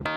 شوف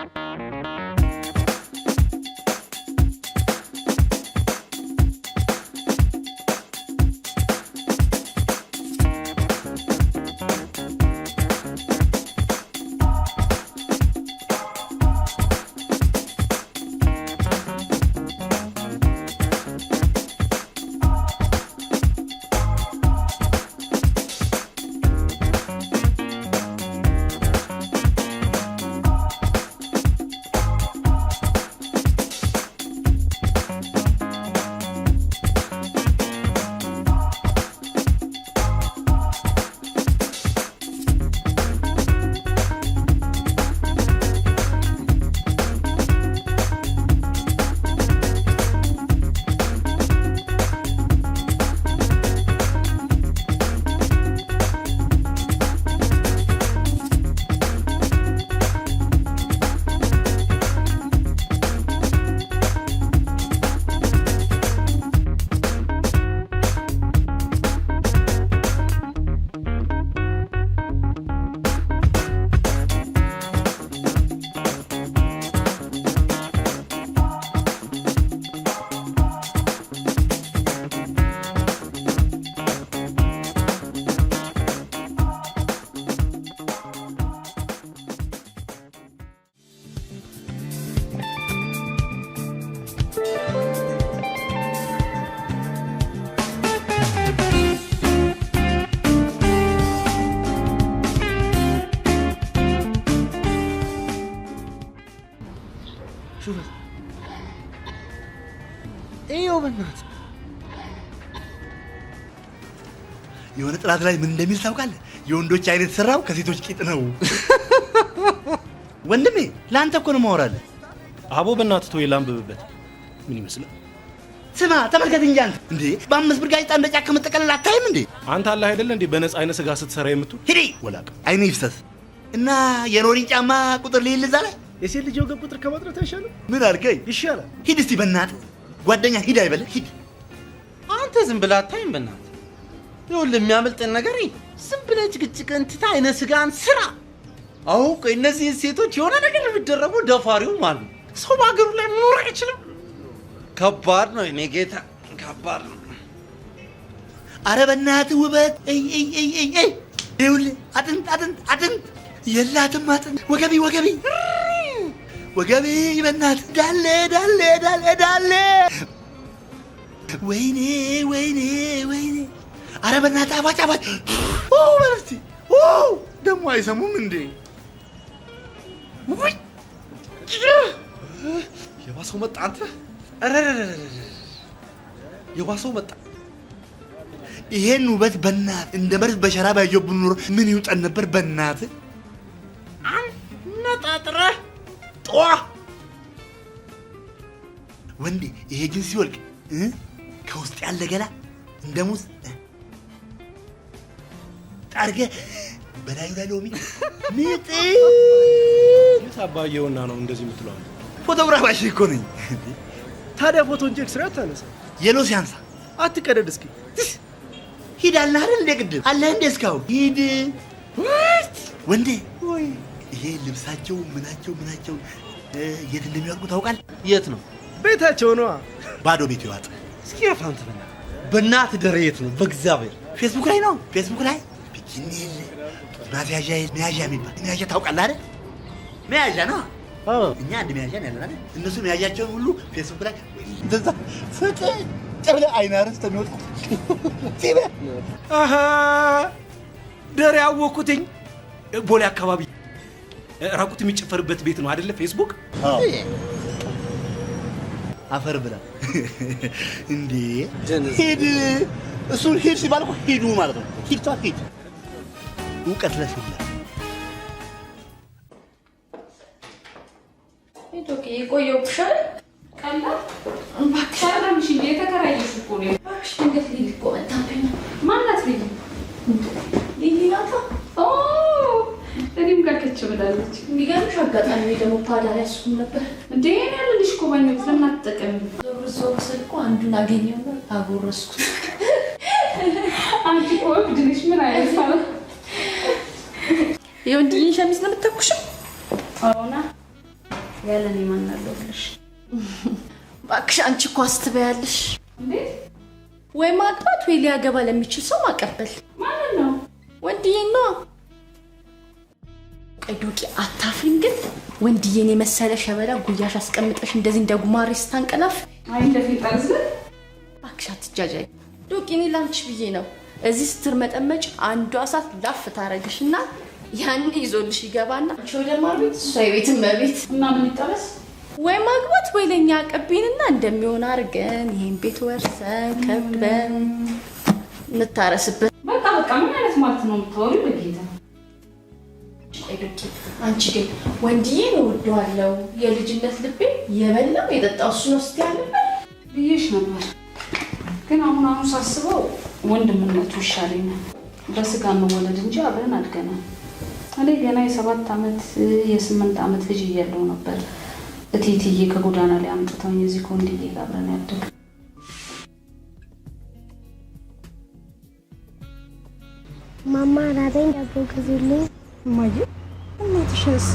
ايوه بنات የሆነ ጥራት ላይ ምን እንደሚል ታውቃለህ? የወንዶች አይነት ሰራው ከሴቶች ቂጥ ነው። ወንድሜ ላንተ እኮ ነው ማወራለህ። አቦ በእናትህ ተወው ላንብብበት። ምን ይመስላል? ስማ ተመልከት እንጂ አንተ እንዴ በ5 ብር ጋዜጣ እንደ ጫካ መጠቀለል አታይም እንዴ? አንተ አላህ አይደለ እንዴ በነፃ አይነ ስጋ ስትሰራ የምትው? ሂዲ ወላቅ አይኔ ይፍሰስ እና የኖሪን ጫማ ቁጥር ልይል እዛ ላይ የሴት ልጅ ወገብ ቁጥር ከማጥረት አይሻልም? ምን አልከኝ? ይሻላል። ሂድ እስቲ በእናትህ ጓደኛ ሂድ አይበልህ ሂድ። አንተ ዝም ብለህ አታይም በእናትህ? ይኸውልህ የሚያመልጥን ነገር ዝም ብለህ ጭቅጭቅን ትተህ አይነ ስጋን ስራ። አዎ ቆይ እነዚህ ሴቶች የሆነ ነገር የሚደረጉ ደፋሪው ማለት ሰው በሀገሩ ላይ መኖር አይችልም። ከባድ ነው የኔ ጌታ ከባድ ነው። ኧረ በእናትህ ውበት ይኸውልህ አጥንት የላትም አጥንት ወገቢ በእናትህ ዳሌ ወይኔ ኧረ በእናትህ አባጭ በለስቲ ደግሞ አይሰሙም እንዴ? የባሰው መጣ አንተ የባሰው መጣ። ይሄን ውበት በእናትህ እንደ መርዝ በሸራ ባይጆብን ኖሮ ምን ይውጠን ነበር በእናትህ። አነጣጥረህ ጧ ወንዴ ይሄ ጅንስ ሲወልቅ ከውስጥ ያለ ገላ እንደ ሙዝ ጠርገህ በላዩ ላይ ሎሚ ምጥ የታባየውና ነው እንደዚህ የምትለው? ፎቶግራፋሽ እኮ ነኝ። ታዲያ ፎቶ እንጂ ኤክስሬ አታነሳ? የሎ ሲያንሳ አትቀደድ እስኪ ሂድ አለ አይደል እንደ ቅድም አለ እንደ እስካሁን ሂድ ወንዴ። ይሄ ልብሳቸው ምናቸው የት እንደሚወርቁ ታውቃለህ? የት ነው ቤታቸው ነው። ባዶ ቤት ይዋጥ እስኪ ያፋንተ በእናትህ ደረ የት ነው? በእግዚአብሔር ፌስቡክ ላይ ነው። ፌስቡክ ላይ ቢኪኒ ማፊያዣ መያዣ የሚባል መያዣ ታውቃለህ አይደል? መያዣ ነው። እኛ አንድ መያዣ ነው ያለን አይደል? እነሱ መያዣቸውን ሁሉ ፌስቡክ ላይ እንደዛ ፍቅር ብለህ አይን አረስተ የሚወጣ ሲበ አሃ ደረ ያወኩትኝ ቦሌ አካባቢ ራቁት የሚጨፈርበት ቤት ነው አይደለ? ፌስቡክ አፈር ብላ እንዴ ሂድ። እሱን ሂድ ሲባል እኮ ሂዱ ማለት ነው። ሂድ እውቀት ለሽላ ኦኬ የቆየው ኩሻል ካላ ባክሻላምሽ እንደ ተከራየሽ እኮ ነው። ባክሽ ድንገት ሊል እኮ መጣብኝ። ማናት ሊል ሊላታ እኔም ጋር ከች ብላለች። የሚገርምሽ አጋጣሚ ደግሞ ፓዳ ላይ እሱም ነበር እንዴ ያለልሽ እኮ ባኛው ለምን አትጠቀሚ? ዞር ስልኩ አንዱን አገኘው አጎረስኩት። አንቺ ቆይ ድንሽ ምን አይነት የወንድ ልጅ ሸሚዝ ነው የምትተኩሽው? አዎና ያለኔ ማን አለውልሽ? እባክሽ አንቺ እኮ አስትበያለሽ። እንዴት? ወይ ማግባት ወይ ሊያገባ ለሚችል ሰው ማቀበል ማለት ነው። ወንድዬ ነው። ዶቂ አታፍሪም ግን? ወንድዬን የመሰለ ሸበላ ጉያሽ አስቀምጠሽ እንደዚህ እንደ ጉማሬ ስታንቀላፍ አይ እንደፊት ጠርዝ እባክሽ አትጃጃይ። ዶቂ እኔ ላንቺ ብዬ ነው። እዚህ ስትር መጠመጭ አንዷ እሳት ላፍ ታረግሽና ያን ይዞልሽ ይገባና አንቺ ወደ ማር ቤት እሷ የቤትም መቤት እና ምን ይጠበስ? ወይ ማግባት ወይ ለኛ ቀቢንና እንደሚሆን አርገን ይሄን ቤት ወርሰን ከበን እንታረስበት። በቃ ምን አይነት ማለት ነው የምታወሪው? በጌታ አይደቂ አንቺ ግን ወንድዬን እወደዋለሁ የልጅነት ልቤ የበላው የጠጣው እሱ ነው ስትያለበት ብዬሽ ነበር። ግን አሁን ሳስበው ወንድምነቱ ይሻለኛል። በስጋ መወለድ እንጂ አብረን አድገናል። እኔ ገና የ7 ዓመት የ8 ዓመት ልጅ እያለሁ ነበር እቴትዬ ከጎዳና ላይ አምጥተውኝ እዚህ ከወንድዬ ጋር አብረን ያደግን። ማማ ራበኝ ዳቦ ግዙልኝ። እማዬ እናትሽስ?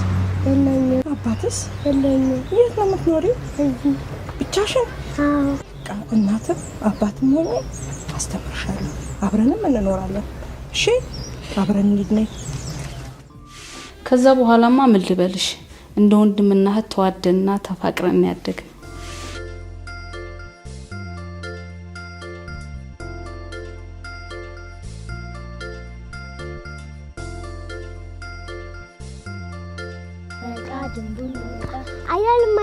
የለኝም። አባትስ? የለኝም። የት ነው የምትኖሪው? እዚህ። ብቻሽን? አዎ። እናትም አባትም ሆኜ አስተምርሻለሁ፣ አብረንም እንኖራለን። እሺ አብረን እንሂድ ነይ። ከዛ በኋላማ ምን ልበልሽ እንደ ወንድምና እህት ተዋደንና ተፋቅረን ያደግን።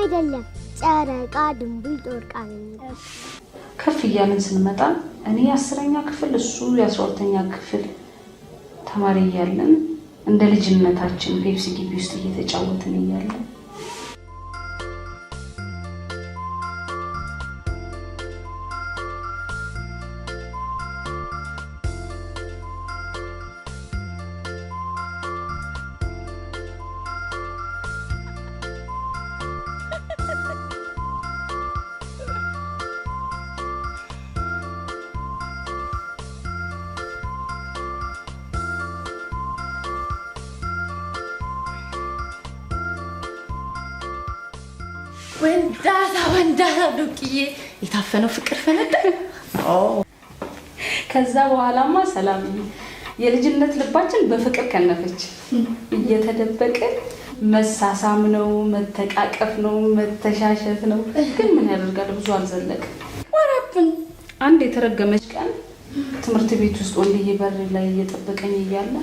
አይደለም ጨረቃ ድንቡል ጦርቃ ነው። ከፍ እያልን ስንመጣ እኔ የ10ኛ ክፍል እሱ የ12ኛ ክፍል ተማሪ እያለን እንደ ልጅነታችን ፔፕሲ ግቢ ውስጥ እየተጫወትን እያለን ወንዳታ ዱቅዬ የታፈነው ፍቅር ፈነዳ። ከዛ በኋላማ ሰላም የልጅነት ልባችን በፍቅር ከነፈች። እየተደበቀን መሳሳም ነው፣ መተቃቀፍ ነው፣ መተሻሸት ነው። ግን ምን ያደርጋል ብዙ አልዘለቀ። ወራብን አንድ የተረገመች ቀን ትምህርት ቤት ውስጥ ወንድዬ በር ላይ እየጠበቀኝ እያለ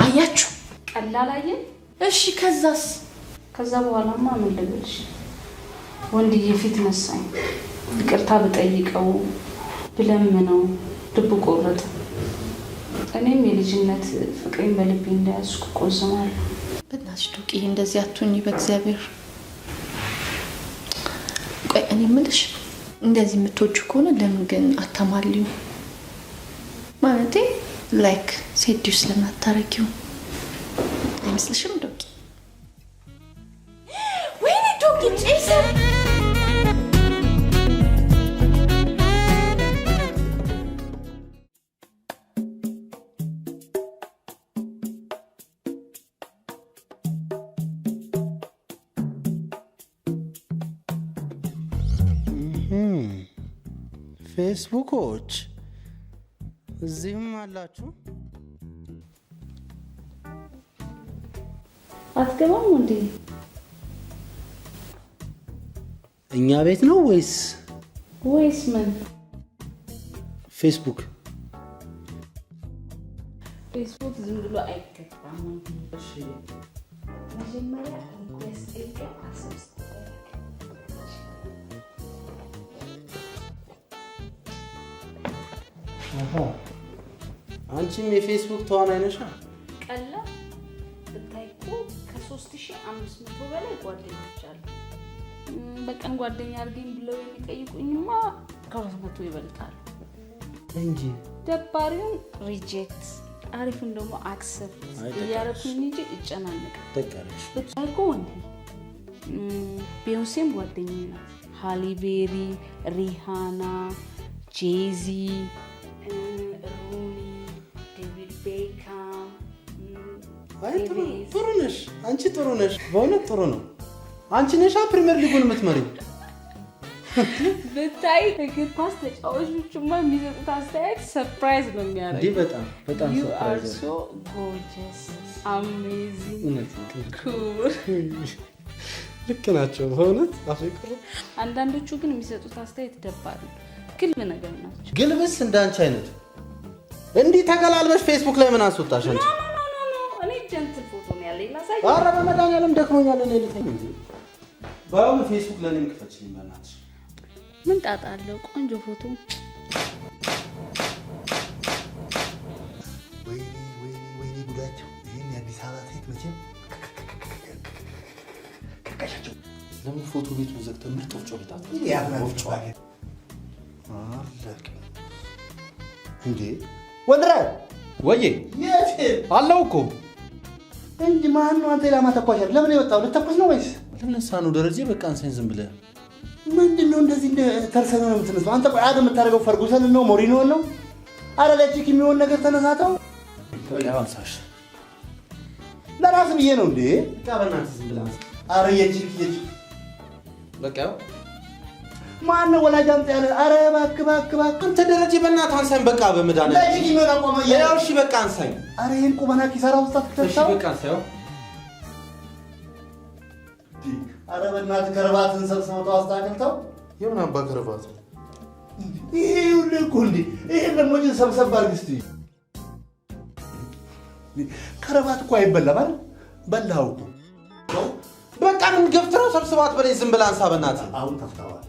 አያችሁ ቀላል አየን። እሺ ከዛስ? ከዛ በኋላማ ምን ልበልሽ ወንድዬ ፊት ነሳኝ። ይቅርታ ብጠይቀው ብለምነው ልብ ቆረጠ። እኔም የልጅነት ፍቅሬን በልቤ እንዳያዝኩ ቆዝማለሁ። በእናትሽ ዱቂ እንደዚህ አትሁኝ በእግዚአብሔር። ቆይ እኔ የምልሽ እንደዚህ የምትወጁ ከሆነ ለምን ግን አታማልዩ? ማለቴ ላይክ ሴዲው ስለማታረጊው አይመስልሽም ዶቂ? ወይኔ ዶቂ ጭስ ፌስቡኮች እዚህም አላችሁ? አትገባም እንዴ? እኛ ቤት ነው ወይስ ምን? ፌስቡክ ዝም ብሎ አይገባም። እሺ መጀመሪያ ሪኩዌስት ኤልከ አሰብስ አንቺም የፌስቡክ ተዋናይ ነሽ? ቀላ ብታይቁ ከ3500 በላይ ጓደኞች አሉ። በቀን ጓደኛ አድርገኝ ብለው የሚጠይቁኝማ ከ200 ይበልጣሉ። እንጂ ደባሪውን ሪጀክት አሪፉን ደግሞ አክሰፕት እያደረኩኝ እንጂ እጨናነቅ ደቀረሽ እኮ ወንድ ቢዮንሴም ጓደኛዬ ነው። ሃሊ ቤሪ፣ ሪሃና፣ ጄዚ፣ ሩኒ፣ ዴቪድ ቤካም። አይ ጥሩ ነሽ አንቺ ጥሩ ነሽ በእውነት ጥሩ ነው። አንቺ ነሻ ፕሪሚየር ሊጉን የምትመሪው። ብታይ እግር ኳስ ተጫዋቾችማ የሚሰጡት አስተያየት ሰርፕራይዝ ነው የሚያደርገው። በጣም በጣም you are ሰርፕራይዝ so gorgeous, amazing, እውነት cool። ልክ ናቸው በእውነት አፍሪካ። አንዳንዶቹ ግን የሚሰጡት አስተያየት ደባሪ ግልብ ነገር ናቸው። ግልብስ እንዳንቺ አይነት እንዲህ ተገላልበሽ ፌስቡክ ላይ ምን አስወጣሽ አንቺ? እኔ ጀንትል ፎቶ ነው ያለኝ ላሳይ። ኧረ በመድኃኒዓለም ደክሞኛል እኔ ልተኝ እንጂ ባይሆን ፌስቡክ ለኔም ክፈችልኝ በእናትሽ። ምን ጣጣ አለው? ቆንጆ ፎቶ። ወይኔ ጉዳቸው! ይህን የአዲስ አበባ ሴት መቼም ከቀሻቸው። ለምን ፎቶ ቤቱን ዘግተን ምርጥ ወፍጮ ቤት እንዴ? ወንድራ ወዬ የት አለው እኮ እንጂ ማን ነው አንተ? ላማ ተኳሻል። ለምን የወጣው? ልተኩስ ነው ወይስ ልነሳ ነው? ደረጀ በቃ አንሳኝ ዝም ብለህ ምንድነው እንደዚህ እንደ ተርሰና ነው የምትነሳው? አንተ ቆይ አደም የምታደርገው ፈርጉሰን ነው ሞሪኖ ነው? አረ ለቺክ የሚሆን ነገር ተነሳተው። አንሳሽ ለራስ ብዬ ነው እንዴ? በቃ በእናትህ ዝም ብለህ አረ የቺክ በቃ ማን ነው ወላጅ አምጣ ያለ? አረ እባክህ አንተ ደረጀ በእናትህ አንሳኝ በቃ በመዳን ለቺክ የሚሆን አቋም ያው እሺ በቃ አንሳኝ። አረ ይሄን ቁመና ኪሳራ ውስጥ አትከተው። እሺ በቃ አንሳኝ። አረ በእናትህ ከረባትን ሰብስበው አስተካክልተው። የምን አባ ከረባት ይሄ ሁሉ እኮ እንዴ! ይሄ ደግሞ ግን ሰብሰብ አድርግ እስቲ። ከረባት እኮ አይበላም አይደል? በላው እኮ በቃ ምን ገፍትረው ሰብስባት በላይ ዝም ብለህ አንሳ በእናትህ። አሁን ተፍታዋል።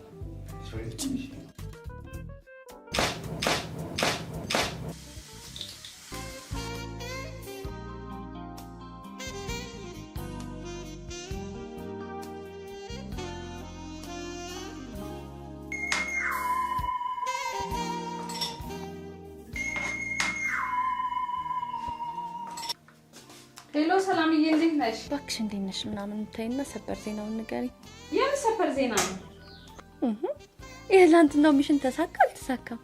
ሄሎ ሰላምዬ፣ እንዴት ነሽ? እባክሽ እንዴት ነሽ ምናምን ታይና ሰበር ዜናውን ንገሪኝ። የምን ሰበር ዜና ነው? የትላንትናው ሚሽን ተሳካ አልተሳካም?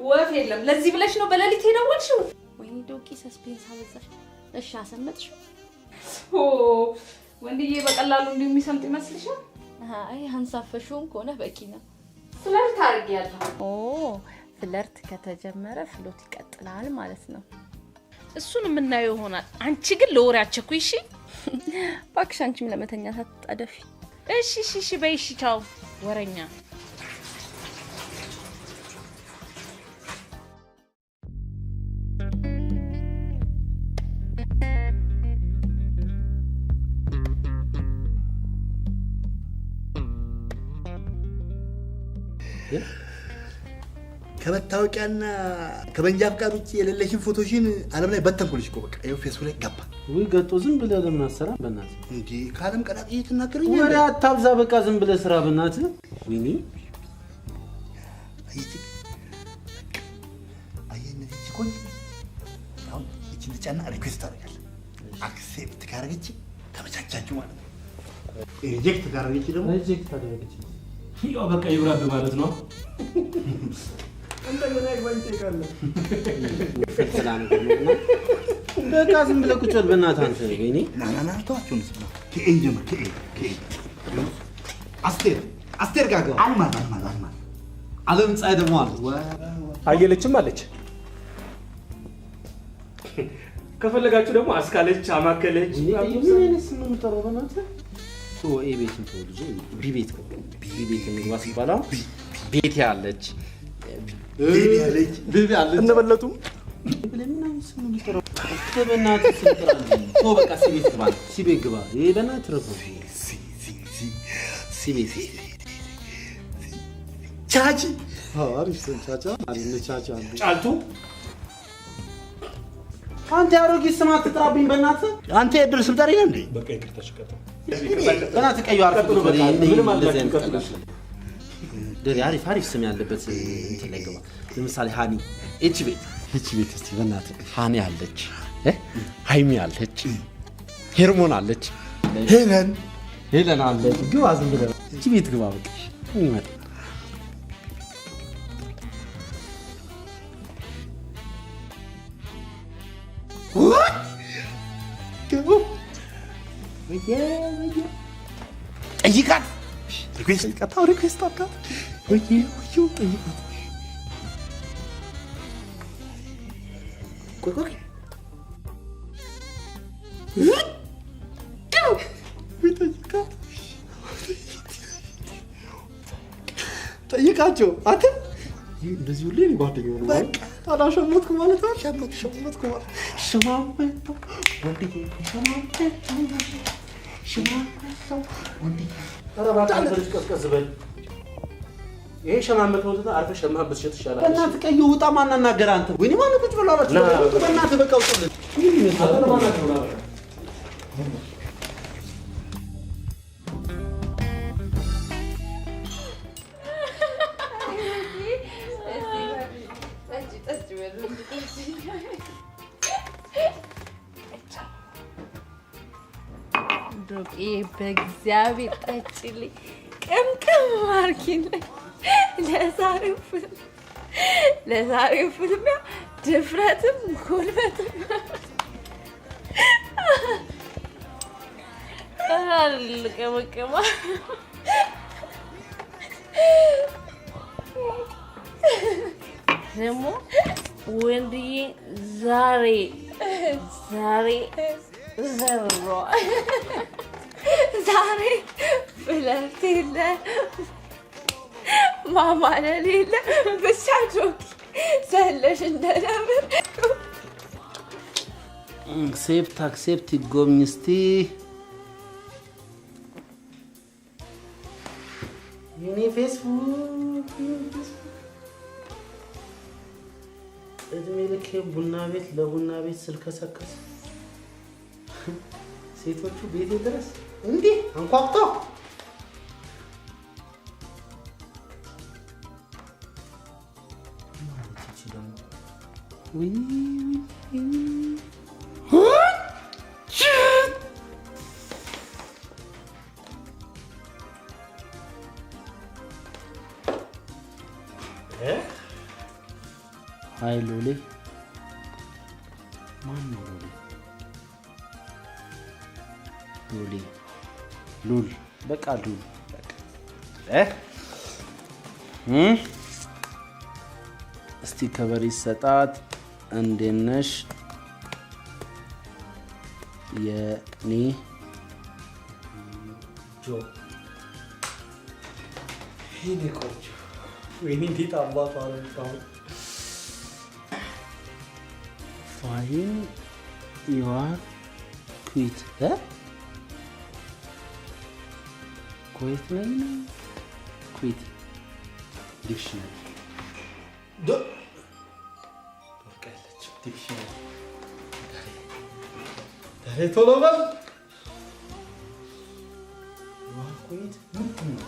ወፍ የለም። ለዚህ ብለሽ ነው በሌሊት የደወልሽው? ወይኔ ዶቂ ሰስፔንስ አበዛሽ። እሺ አሰመጥሽው? ወንድዬ በቀላሉ እንዲሁ የሚሰምጥ ይመስልሻል? አይ አንሳፈሽውም ከሆነ በቂ ነው። ፍለርት አድርጊያለሁ። ፍለርት ከተጀመረ ፍሎት ይቀጥላል ማለት ነው። እሱን የምናየው ይሆናል። አንቺ ግን ለወሬ አትቸኩይ እሺ? እባክሽ አንቺም ለመተኛት አትጣደፊ። እሺ በይ እሺ። ቻው ወረኛ። ከመታወቂያና ከመንጃ ፍቃድ ውጪ የሌለሽን ፎቶሽን ዓለም ላይ በተንኩልሽ እኮ በቃ ይኸው ፌስቡክ ላይ ገባ። ወይ ገጦ ዝም ብለህ ለምን አሰራ በእናትህ? እንዴ ከዓለም ቀላጥ እየተናገረኝ ወሬ አታብዛ። በቃ ዝም ብለህ ስራ በእናትህ። ወይኔ አየነች ቆይ አሁን እቺን ልጫና ሪኩዌስት አደርጋለሁ። አክሴፕት ካረገች ተመቻቻችሁ ማለት ነው። ሪጀክት ካረገች ደግሞ ሪጀክት አደረገች። ያው በቃ ይብራብ ማለት ነው። እንደገና ይግባኝ ትይቃለህ። ሰላም ነው። በቃ ዝም ብለህ ቁጭ በል በእናትህ አንተ። ወይኔ ናናና ተዋቸውን ስማ። ከኤን ጀምር ከኤን አስቴር ጋር አልማዝ ዓለም ፀሐይ ደግሞ አለ። አየለችም አለች። ከፈለጋችሁ ደግሞ አስካለች፣ አማከለች። ምን አይነት ስም ነው የምጠራው በእናትህ? ኤ ቤትን ተወልጄ ቢ ቤት እንግባ ሲባል አሁን ቤት ያለች ቤቢ አለች እነበለጡ ምን አይነት ስም ነው የምጠራው በእናትህ? ስም ጥራልኝ። በቃ ሲቤት ግባ፣ ሲቤት ግባ። ይሄ በእናትህ ረፉ። ሲቤት ቻቺ አሪፍ ስም ቻቻ አሪፍ ቻቻ ጫልቱ። አንተ አሮጊት ስም አትጥራብኝ በእናትህ። አንተ የድር ስም ጠሪ ነህ እንዴ? በቃ ይቅርታ ሽቀጥ በእናትህ ቀዩ አርፍ ቀጥሉ። በቃ ምንም አልላችሁ ቀጥሉ። ደሪ አሪፍ ስም ያለበት እንትን ላይ ገባ። ለምሳሌ ሃኒ ኤች ቤት እቺ ቤት እስቲ በእናትህ ሃኒ አለች ሃይሚ አለች ሄርሞን አለች ሄለን አለች ግባ ዝም ብለህ እቺ ቤት ግባ በቃ ምን ይመጣ ጠይቃት ሪኩዌስት አድርጋት ጠይቃት ቆይ ጠይቃቸው አንተ እንደዚህ ሁሌ ነው ጓደኛው ነው በቃ ታላሸመትኩ ማለት ነው ሸመትኩ ማለት ሽማመቱ ወንድዬ ሽማመቱ ወንድዬ ተረባታ ልጅ ቀስቀስ በል ይሄ ሸማመት ነው ተታ አርፈ ሸማመት ብትሸጥ ይሻላል በእናትህ ቀይ ውጣ ማናናገር አንተ ወይኔ ማን ቁጭ ብሎ አላችሁ በእናትህ በቃ ውጡልኝ ዶቄ በእግዚአብሔር ጠጪልኝ ቅምቅም አድርጊልኝ ለዛሬው ፍልሚያ ድፍረትም ጉልበትም አልቀመቀማ ደግሞ ወንድዬ ዛሬ ዘሮ ዛሬ ፍለት የለ ማማለል የለ ብቻ ጆኪ ዘለሽ እንደነበር አክሴፕት ይጎብኝ እስቲ የኔ ፌስቡክ እድሜ ልክ ቡና ቤት ለቡና ቤት ስልከሰከስ ሴቶቹ ቤቴ ድረስ እንዴ አንኳኩተው ሃይ ሎሌ ማን ነው ሉል በቃ ሉል በቃ እስቲ ከበር ይሰጣት እንዴት ነሽ የኔ ጆ ሄኔ ቆንጆ ወይኔ እንዴት አባቷ ነው ፋይን ዩ አር ኩዊት ኩዊት ነኝ ኩዊት ዲክሽነሪ ወርቃለች ዲክሽነሪ ቶሎ በል ኩዊት ምንድን ነው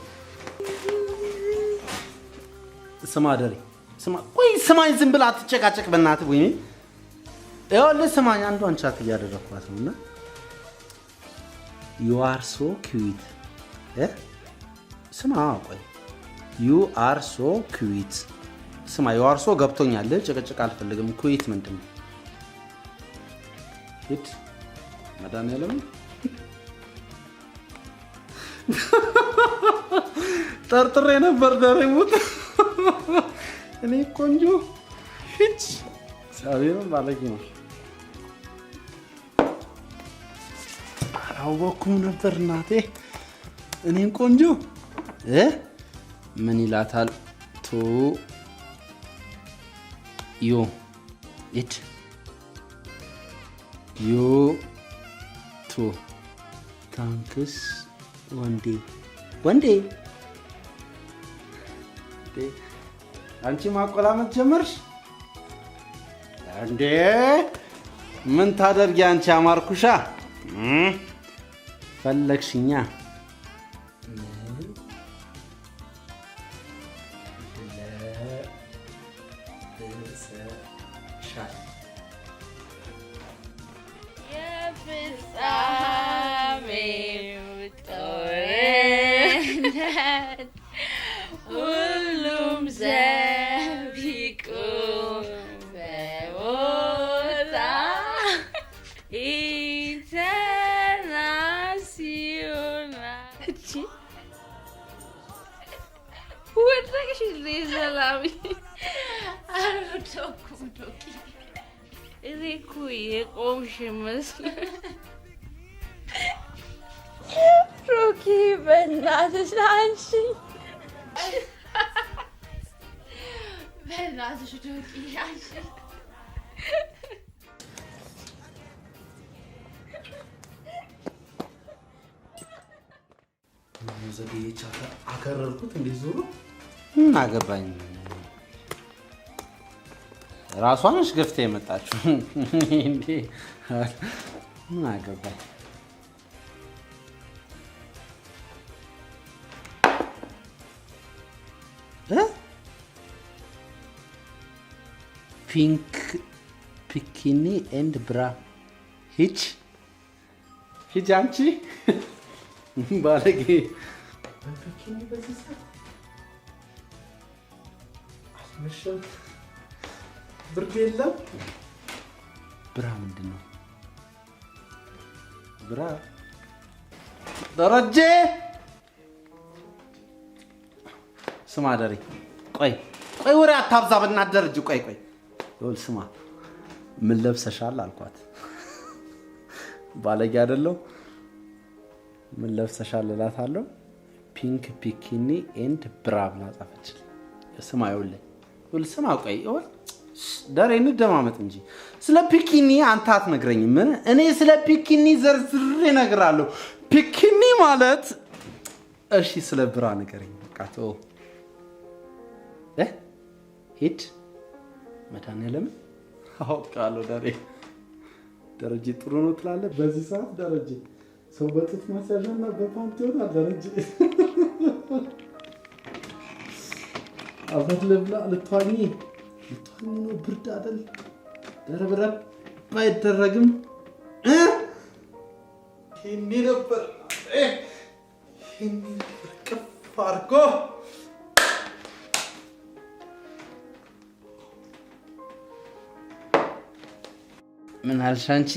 ስማ ደሬ ስማ ቆይ ስማኝ ዝም ብለህ አትጨቃጨቅ በእናትህ ወይኔ ይኸውልህ ስማኝ አንዷን ቻት እያደረኳት ነውና you are so cute ስማ ቆይ you are so cute ስማ you are so ገብቶኛል ጭቅጭቅ አልፈልግም ኩዊት ምንድነው ሂድ መድኃኒዓለም ጠርጥሬ ነበር ደሬሙት እኔ ቆንጆ ሂድ ሳቢሮ ባለቂ ነው አላወኩም ነበር እናቴ እኔን ቆንጆ ምን ይላታል ቱ ዩ ኢት ዩ ቱ ታንክስ ወንዴ አንቺ ማቆላመጥ ጀመርሽ እንዴ ምን ታደርጊ አንቺ አማርኩሻ ፈለግሽኛ internacional. ወደቅሽ ሰላም አልወደኩም ዶቂ እኔ እኮ የቆምሽ መስሎኝ ሮኪ በእናትሽ አንቺ በእናትሽ ዶቂ አንቺ ዘዴቻ አከረርኩት እንዴ ዞሮ ምን አገባኝ ራሷንሽ ገፍታ የመጣችው እንዴ ምን አገባኝ ፒንክ ፒኪኒ ኤንድ ብራ ሂች አንቺ ባለጌ በፒኪኒ በዚህ ሰዓት አስመሸም ብርድ የለም ብራ ምንድን ነው ብራ ደረጀ ስማ ደሬ ቆይ ወሬ አታብዛ በእናትህ ደረጀ ቆይ ይኸውልህ ስማ ምን ለብሰሻል አልኳት ባለጌ አይደለሁ ምን ለብሰሻል እላታለሁ ፒንክ ፒኪኒ ኤንድ ብራ ብላ ጻፈችልኝ ስማ ይኸውልህ ስማ ቆይ ደሬ እንደማመጥ እንጂ ስለ ፒኪኒ አንተ አትነግረኝም እኔ ስለ ፒኪኒ ዘርዝሬ እነግርሃለሁ ፒኪኒ ማለት እሺ ስለ ብራ ንገረኝ በቃ ተው ሂድ መድኃኒዓለም አውቃለሁ ደረጀ ጥሩ ነው ትላለህ በዚህ ሰዓት ደረጀ ሰው በጥፍ ማስያዣና በፓንት ይሆናል ደረጀ አባት ለብላ ልትዋኝ ነው ብርድ አይደል ደረብረብ ባይደረግም ይሄኔ ነበር ቅፍ አድርጎ ምን አልሽ አንቺ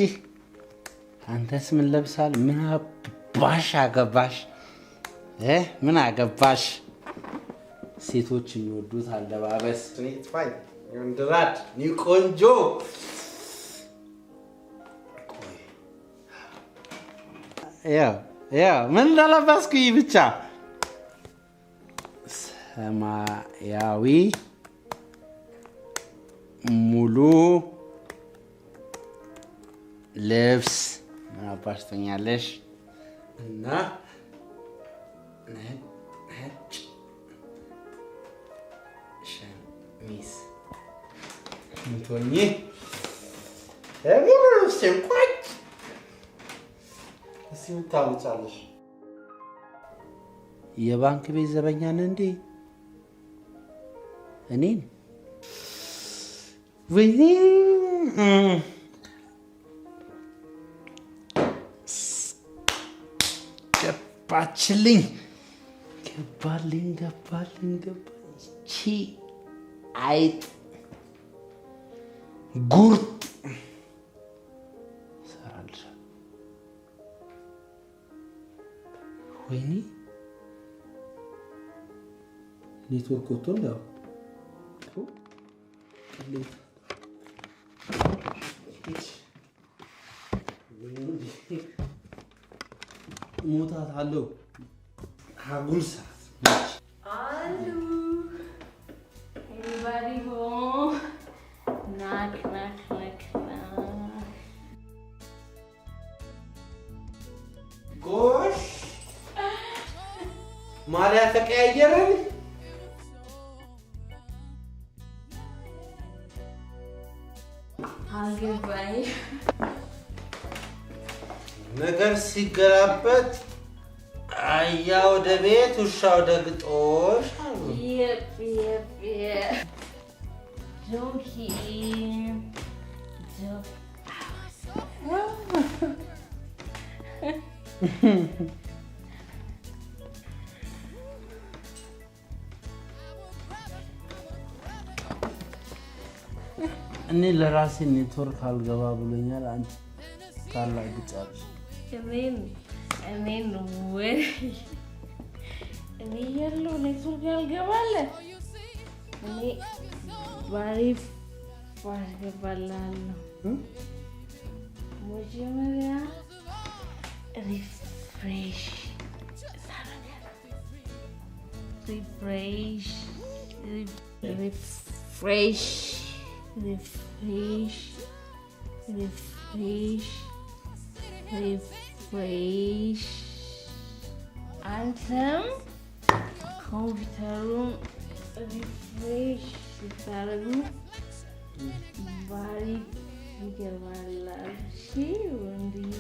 አንተስ ምን ለብሳል ምን አባሽ አገባሽ ምን አገባሽ ሴቶች የሚወዱት አለባበስ ስትሪት ፋይት ወንድራድ ኒ ቆንጆ ያ ምን ለለበስኩ ብቻ ሰማያዊ ሙሉ ልብስ ምን አባሽ ትኛለሽ እና ነጭ ሸሚዝ ምቶኝ ሙሉ ልብሴን ቋጭ እስኪ ምታመጫለሽ የባንክ ቤት ዘበኛ ነህ እንዴ እኔን ወይኔ ገባልኝ ቺ አይጥ ጉርጥ ሰራልሻል ወይኔ ኔትወርክ ወጥቶ ነው ሞታት አለው አጉል ሰዓት አሉ everybody home knock ጎሽ ማሊያ ተቀያየረን አልገባኝ ነገር ሲገራበት አያ ወደ ቤት ውሻ ወደ ግጦሽ Yep. Donkey. እኔ ለራሴ ኔትወርክ አልገባ ብሎኛል። አንቺ ታላግጫለሽ። እኔን ወይ እኔ ያለው ኔትወርክ ያልገባለ እኔ ባሪፍ ባስገባላለሁ። መጀመሪያ ሪፍሬሽ አንተም ኮምፒውተሩን ሪፍሬሽ ስታደርጉ ባሪፍ ይገባላል። እሺ ወንድዬ፣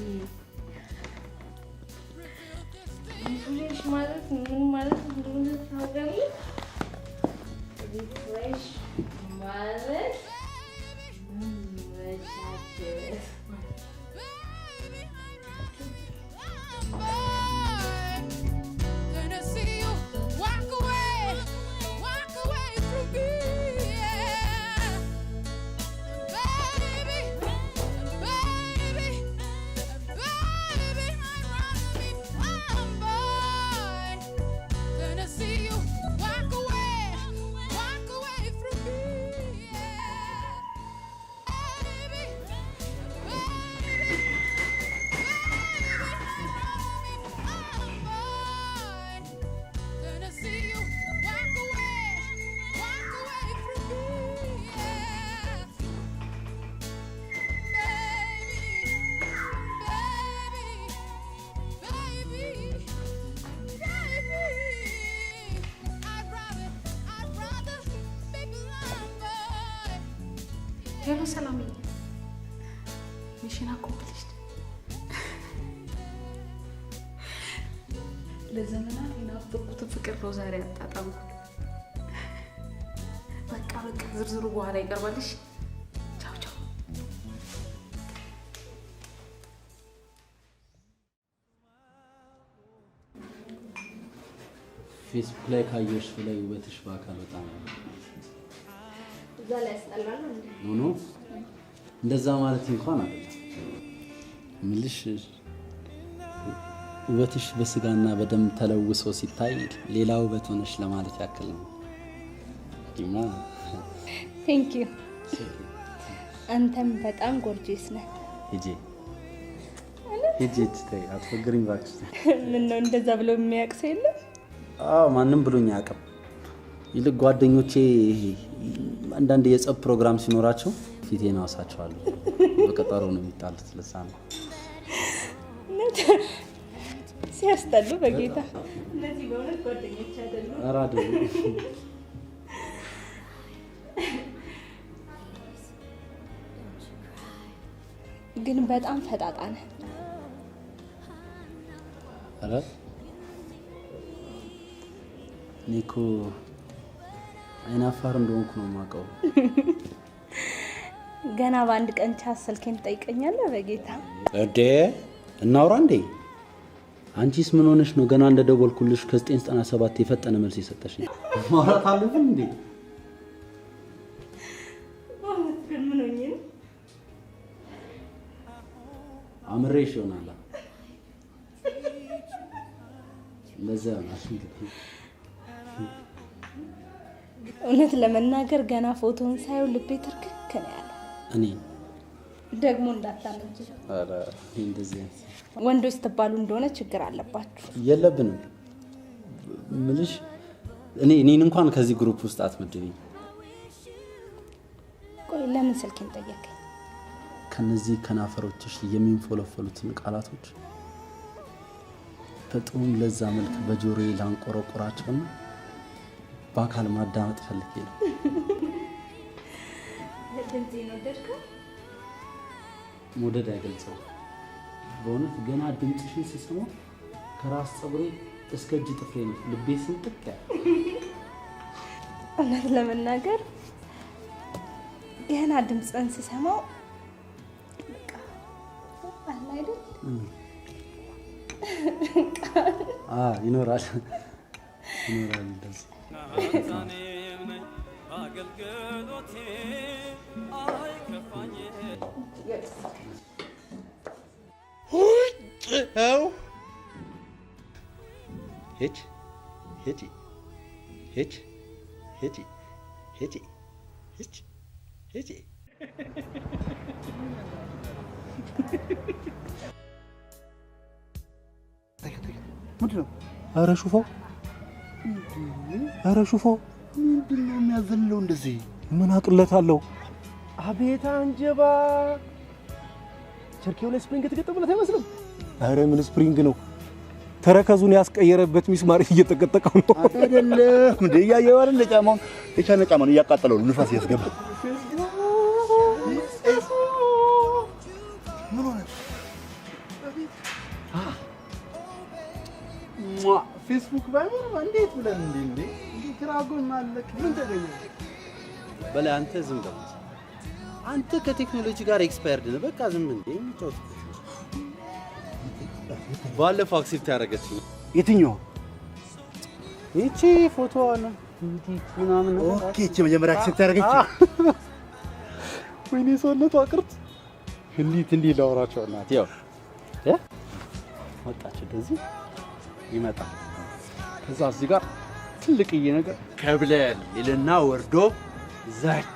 ሪፍሬሽ ማለት ምን ማለት እንደሆነ ታውቃለህ? ሪፍሬሽ ማለት መቻቸት። ሄሎ ሰላምዬ፣ ሚሽን አኮምፕሊሽድ። ለዘመናት የናፈቁትን ፍቅር ነው ዛሬ አጣጣምኩት። በቃ ዝርዝሩ በኋላ ይቀርባልሽ። ቻው ቻው። ፌስቡክ ላይ ካየሽ በላይ ውበትሽ በአካል በጣም ነው። እዛ ላይ ያስጠላል እንዴ? ኖ እንደዛ ማለት እንኳን አይደለም። ምልሽ ውበትሽ በስጋና በደም ተለውሶ ሲታይ ሌላ ውበት ሆነሽ ለማለት ያክል ነው። ዲማ ቴንክ ዩ። አንተም በጣም ጎርጂስ ነህ። ሂጂ ተይ፣ አትፈግሪኝ እባክሽ። ምን ነው እንደዛ ብሎ የሚያውቅ ሰው የለም? አዎ ማንም ብሎኝ አያውቅም። ይልቅ ጓደኞቼ አንዳንድ የጸብ ፕሮግራም ሲኖራቸው ፊቴን አወሳቸዋለሁ። በቀጠሮ ነው የሚጣሉት። ለዛ ነው ሲያስጠሉ። በጌታ እነዚህ በእውነት ጓደኞች አይደሉም። ኧረ አይደሉም። ግን በጣም ፈጣጣ ነህ። ኧረ እኔ እኮ አይናፋር እንደሆንኩ ነው የማውቀው። ገና በአንድ ቀን ቻት ስልኬን ትጠይቀኛለህ? በጌታ እዴ እናውራ እንዴ? አንቺስ ምን ሆነሽ ነው ገና እንደደወልኩልሽ ከ997 የፈጠነ መልስ የሰጠሽኝ? ማውራት አለብን እንዴ? ግን ምን ሆኜ ነው? አምሬሽ ይሆናል። ለዛ ነው እንግዲህ እውነት ለመናገር ገና ፎቶውን ሳየው ልቤ ትርክክ ነው ያለው። እኔ ደግሞ እንዳታመጪ። ኧረ እንደዚህ ወንዶች ትባሉ እንደሆነ ችግር አለባችሁ። የለብንም ምልሽ እኔን እንኳን ከዚህ ግሩፕ ውስጥ አትመድብኝ። ቆይ ለምን ስልኬን ጠየቀኝ? ከነዚህ ከናፈሮችሽ የሚንፎለፈሉትን ቃላቶች በጥሩም ለዛ መልክ በጆሮዬ ላንቆረቆራቸውና በአካል ማዳመጥ ፈልጌ ነው። ድምጼን ወደድከው? መውደድ አይገልጸው። በእውነት ገና ድምፅሽን ስሰማ ከራስ ፀጉሬ እስከ እጅ ጥፍሬ ነው ልቤ ስንጥቅ ያለ። እውነት ለመናገር ገና ድምፅን ስሰማው በቃ አለ አይደል? ይኖራል እንደዚህ አው ሄች ሄች ሄች ሄች ሄች ሄች ሄች ምንድን ነው? ኧረ ሹፋው ምንድን ነው የሚያዘለው እንደዚህ? ምን አቅለታለሁ? አቤት አንጀባ! ቸርኬው ላይ ስፕሪንግ የተገጠመለት አይመስልም? ኧረ ምን ስፕሪንግ ነው? ተረከዙን ያስቀየረበት ሚስማር እየተቀጠቀው ነው። አይደለም እንዴ? እያየኸው አይደል? ጫማውን የቻለ ጫማ ነው እያቃጠለው ነው፣ ንፋስ ያስገባ። ምን ሆነ? ፌስቡክ ባይሆን እንዴት ብለን እንዴ ግራጎን ማለክ ምን ተገኘ? በላይ አንተ ዝም በል። አንተ ከቴክኖሎጂ ጋር ኤክስፓየርድ ነህ። በቃ ዝም እንዴ እንጫወት። ባለፈው አክሴፕት ያደረገችኝ የትኛው? ይቺ ፎቶ አለ እንዴ ምናምን። ኦኬ፣ እቺ መጀመሪያ አክሴፕት ያደረገች። ወይኔ ሰውነቷ ቅርት እንዴት ላወራቸው እናት ያው ወጣች እንደዚህ ይመጣል። ከዛ እዚህ ጋር ትልቅዬ ነገር ከብለል ይልና ወርዶ ዛች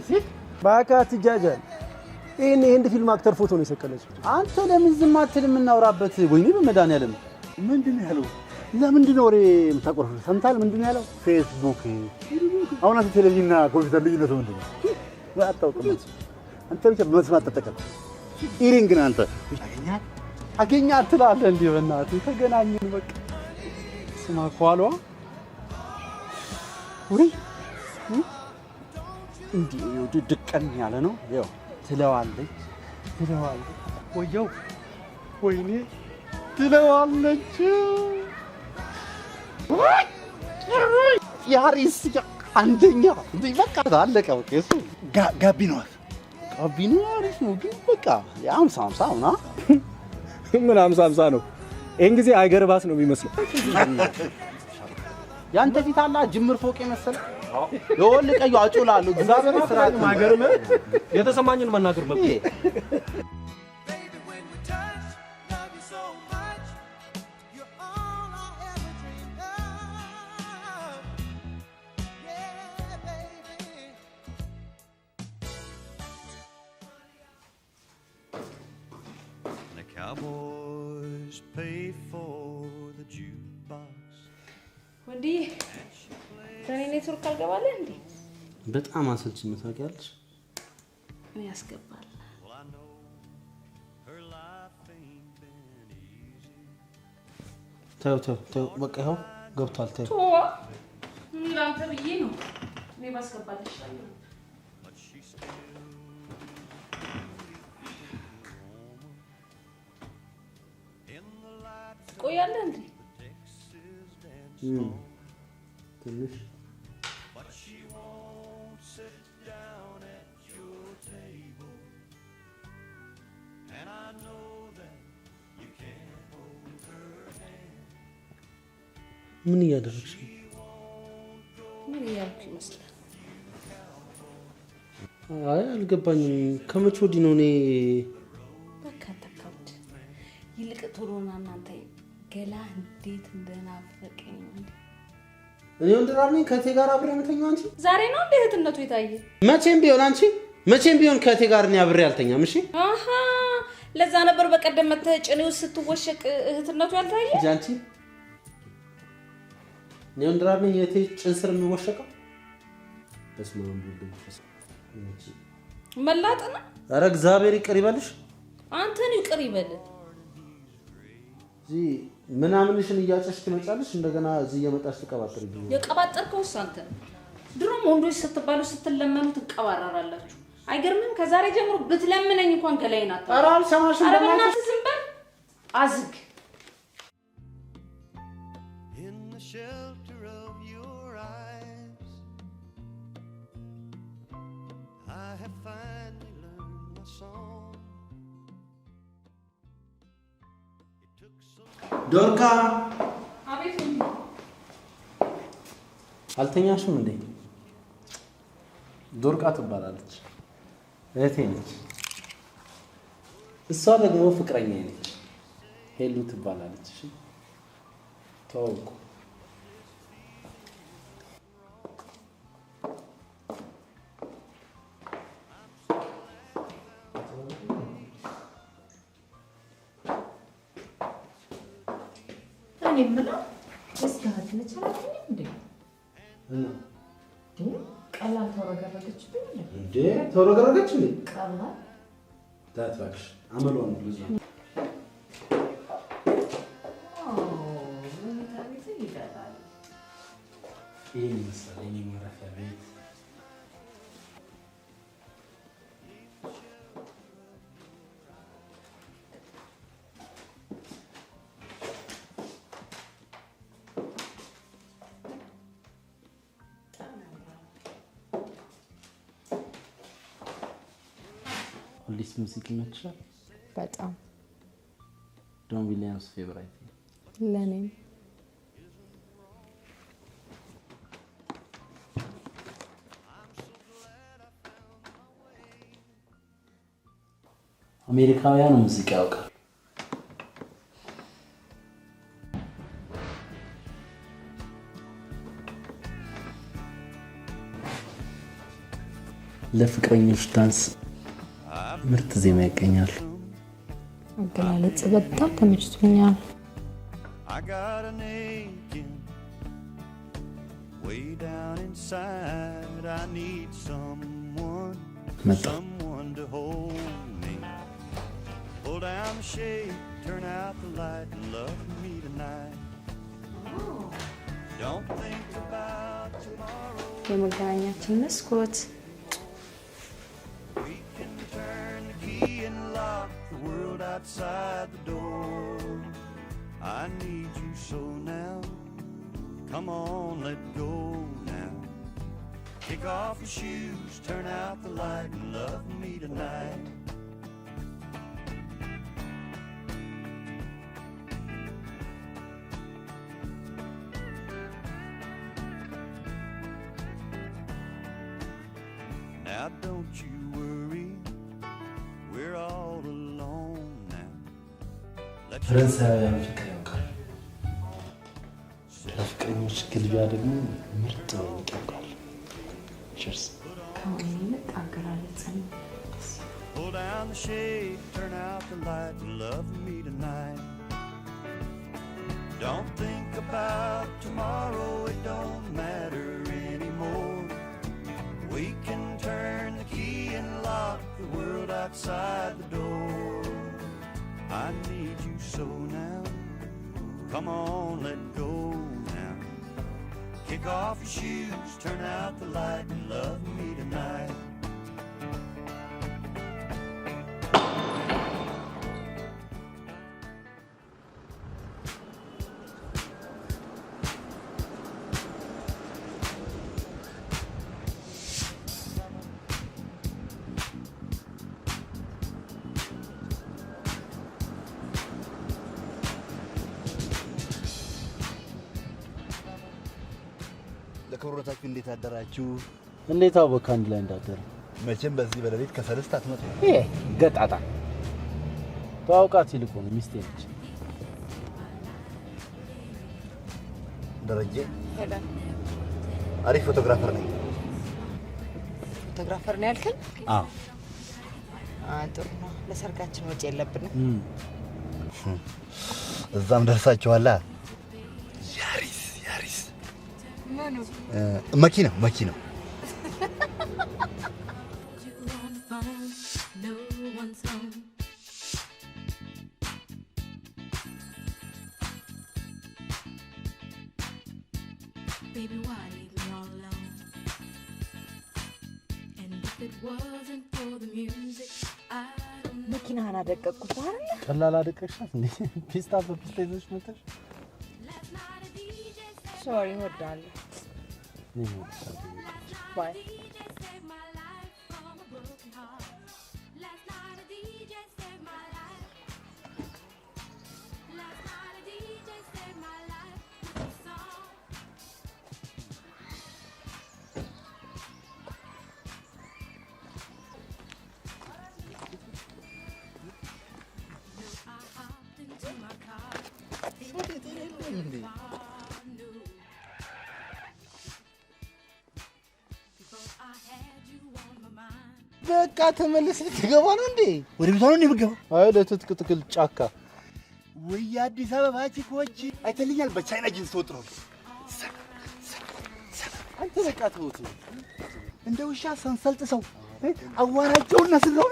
ሲል ባካ ትጃጃል። ይሄን የህንድ ፊልም አክተር ፎቶ ነው የሰቀለችው። አንተ ለምን ዝም አትልም? የምናወራበት ወይኔ በመድኃኒዓለም ምንድን ነው ያለው? ለምንድን ነው ወሬ የምታቆርፈው? ሰምተሃል? ምንድን ነው ያለው? ፌስቡክ። አሁን አንተ ቴሌቪዥንና ኮምፒውተር ልዩነቱ ምንድን ነው? አታውቅም። አንተ ብቻ መስማት ተጠቀም። ኢሪንግ ነህ አንተ። አገኛት ትላለህ እንዴ? በእናትህ ተገናኘን በቃ። ስማ ኳሏ ወይ እንዴ ድቅን ያለ ነው። ያው ትለዋለች ወየው ወይኔ ትለዋለች። ያሪስ አንደኛ በቃ አለቀ። በቃ እሱ ጋቢ ነው ጋቢኑ አሪፍ ነው ግን በቃ የ50 ና ምን 50 ነው። ይሄን ጊዜ አይገርባስ ነው የሚመስለው። ያንተ ፊት አላ ጅምር ፎቅ መሰለ የወል ቀዩ አጩላሉ እግዚአብሔር ስራት ማገርም የተሰማኝን መናገር መብት Cowboys pay for the jukebox. ወንዲ ከኔ ኔትወርክ አልገባለህ እንዴ? በጣም አሰልች ነው ታውቂያለሽ። ምን ያስገባል? ተው በቃ ይኸው ገብቷል። ተው ላንተ ብዬ ነው እኔ ባስገባልሽ አይደል? ቆያለህ እንዴ? ትንሽ ምን እያደረግሽ ነው? ምን እያልኩ ይመስላል? አይ አልገባኝም። ከመቼ ወዲህ ነው እኔ በቃ ተካውድ ይልቅ ቶሎና እናንተ ገላ እንዴት እንደናፈቀኝ እንዴ! እኔ ወንድራኔ ከቴ ጋር አብሬ የምተኛው አንቺ ዛሬ ነው እንደ እህትነቱ የታየ? መቼም ቢሆን ከቴ ጋር እኔ አብሬ አልተኛም። እሺ አሃ ለዛ ነበር በቀደም መተጨኔው ስትወሸቅ እህትነቱ ያልታየ አንቺ እኔ ወንድራኔ የቴ ጭን ስር የሚወሸቀው በስመ አብ ወልድ መንፈስ መላጥና ኧረ እግዚአብሔር ይቅር ይበልሽ። አንተን ይቅር ይበል። እዚህ ምናምንሽን እያጨሽ ትመጫለሽ፣ እንደገና እዚህ እየመጣሽ ትቀባጥሪብኝ። የቀባጠርከውስ አንተ ድሮም ወንዶች ስትባሉ ስትለመኑ ትቀባራራላችሁ። አይገርምም? ከዛሬ ጀምሮ ብትለምነኝ እንኳን ገላይን አታ ኧረ አልሰማሽም። ኧረ በእናትህ ዝም በል አዝግ። In the shelter of your eyes, I have finally learned my song. It took so ዶርካ አቤት አልተኛሽም እንዴ? ዶርቃ ትባላለች፣ እህቴ ነች። እሷ ደግሞ ፍቅረኛዬ ነች። ሄሉ ትባላለች። እሺ ተዋውቁ። እኔ የምለው እስካሁን ልቻላችሁ እንዴ? ቀላል ተወረገረገችብኝ እንዴ? ተወረገረገች እንዴ? ቀላል ታጥፋሽ አመሏ ነው ልጅ ይሄን ይመስላል የኔ ማረፊያ ቤት። ፖሊስ ሙዚቃ ይመችሻል? በጣም ዶን ዊሊያምስ ፌቨራይት ለኔም አሜሪካውያን ሙዚቃ ያውቃል። ለፍቅረኞች ዳንስ ምርጥ ዜማ ይገኛል። አገላለጽ በጣም ተመችቶኛል። I got an aching way down inside. I need someone to hold me. Pull down the shade, turn out the light, and love me tonight. Don't think about tomorrow. የመገናኛችን መስኮት We can turn the key and lock the world outside the door. I need you so now. Come on, let go now. Kick off your shoes, turn out the light, and love me tonight. Now don't you worry, we're all alone now. ፈረንሳውያን ፍቅር ያውቃል። ለፍቅረኞች ግልቢያ ደግሞ ምርጥ ወይን ይጠብቃል። ቺርስ። Pull down the shade, turn out the light, and love me tonight. Don't think about tomorrow, it don't matter anymore. We can turn the key and lock the world outside the door. I need you so now. Come on, let go now. Kick off your shoes, turn out the light, and love me tonight. ለክብሮታችሁ እንዴት አደራችሁ? እንዴት አወቅ አንድ ላይ እንዳደረ? መቼም በዚህ በሌሊት ከሰለስት አትመጡ። ይሄ ገጣጣ ተዋውቃት። ይልቁን ሚስቴ ነች። ደረጀ አሪፍ ፎቶግራፈር ነኝ። ፎቶግራፈር ነው ያልከኝ? አዎ። ጥሩ ነው። ለሰርጋችን ወጪ የለብንም። እዛም ደርሳችኋላ። ያሪስ ምኑ መኪናው Baby, why leave me all alone? And if it wasn't for the music, I don't know. መኪናህን አደቀቅኩት አይደል? ቀላል አደቀቅሻት እንዴ? ፒስታ በፒስታ ይዘሽ መጣሽ? ሶሪ እወዳለሁ። ባይ I hopped into my car. በቃ ተመለስ ልትገባ ነው እንዴ? ወደ ቤቷ ነው የምትገባው? አይ ለትጥቅ ትግል ጫካ ወይ አዲስ አበባ ቺኮች አይተልኛል በቻይና ጂንስ ወጥረው አንተ በቃ ተውት እንደ ውሻ ሰንሰልጥሰው አዋራቸውና ስለው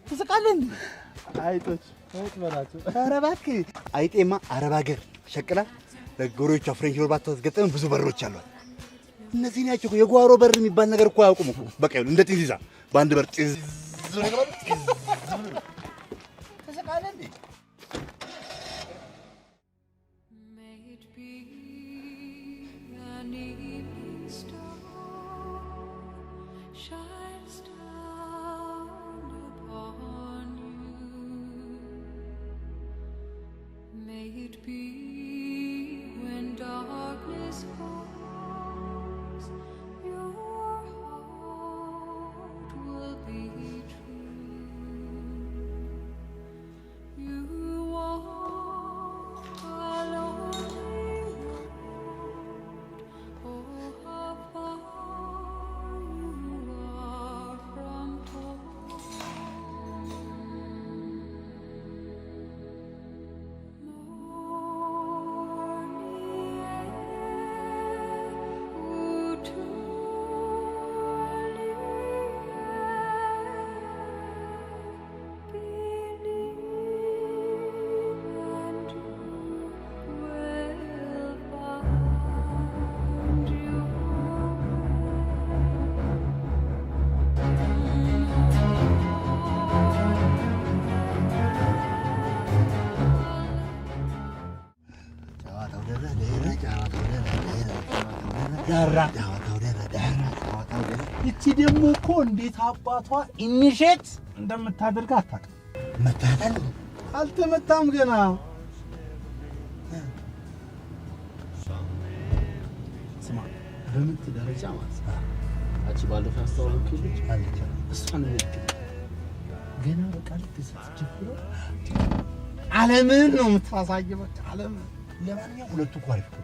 ትስቃለህ እንዴ? አይጦች በላቸው። ኧረ እባክህ አይጤማ አረብ ሀገር ሸቅላ ለጎሮቿ ፍሬንች ሮል ባታስገጥም ብዙ በሮች አሏት። እነዚህ ናቸው የጓሮ በር የሚባል ነገር እኮ አያውቁም እኮ። በቃ ይሁን እንደ ጢዚዛ በአንድ በር ጢዝ ተሰቃለህ እንዴ? May it be when darkness falls, your heart will be true. You walk a lonely road, oh how far you are from home. እቺ ደግሞ እኮ እንዴት አባቷ ኢኒሼት እንደምታደርግ አታውቅም። መታታል አልተመታም ገና። ስማ በምት ደረጃ ማለት አቺ ባለፈው አስተዋወቅኩ ልጅ አለች እሷን ልክ ገና በቃ ልትሰጥጅብሎ ዓለምን ነው የምታሳየው። በቃ ዓለም ለማንኛውም ሁለቱ እኮ አሪፍ እኮ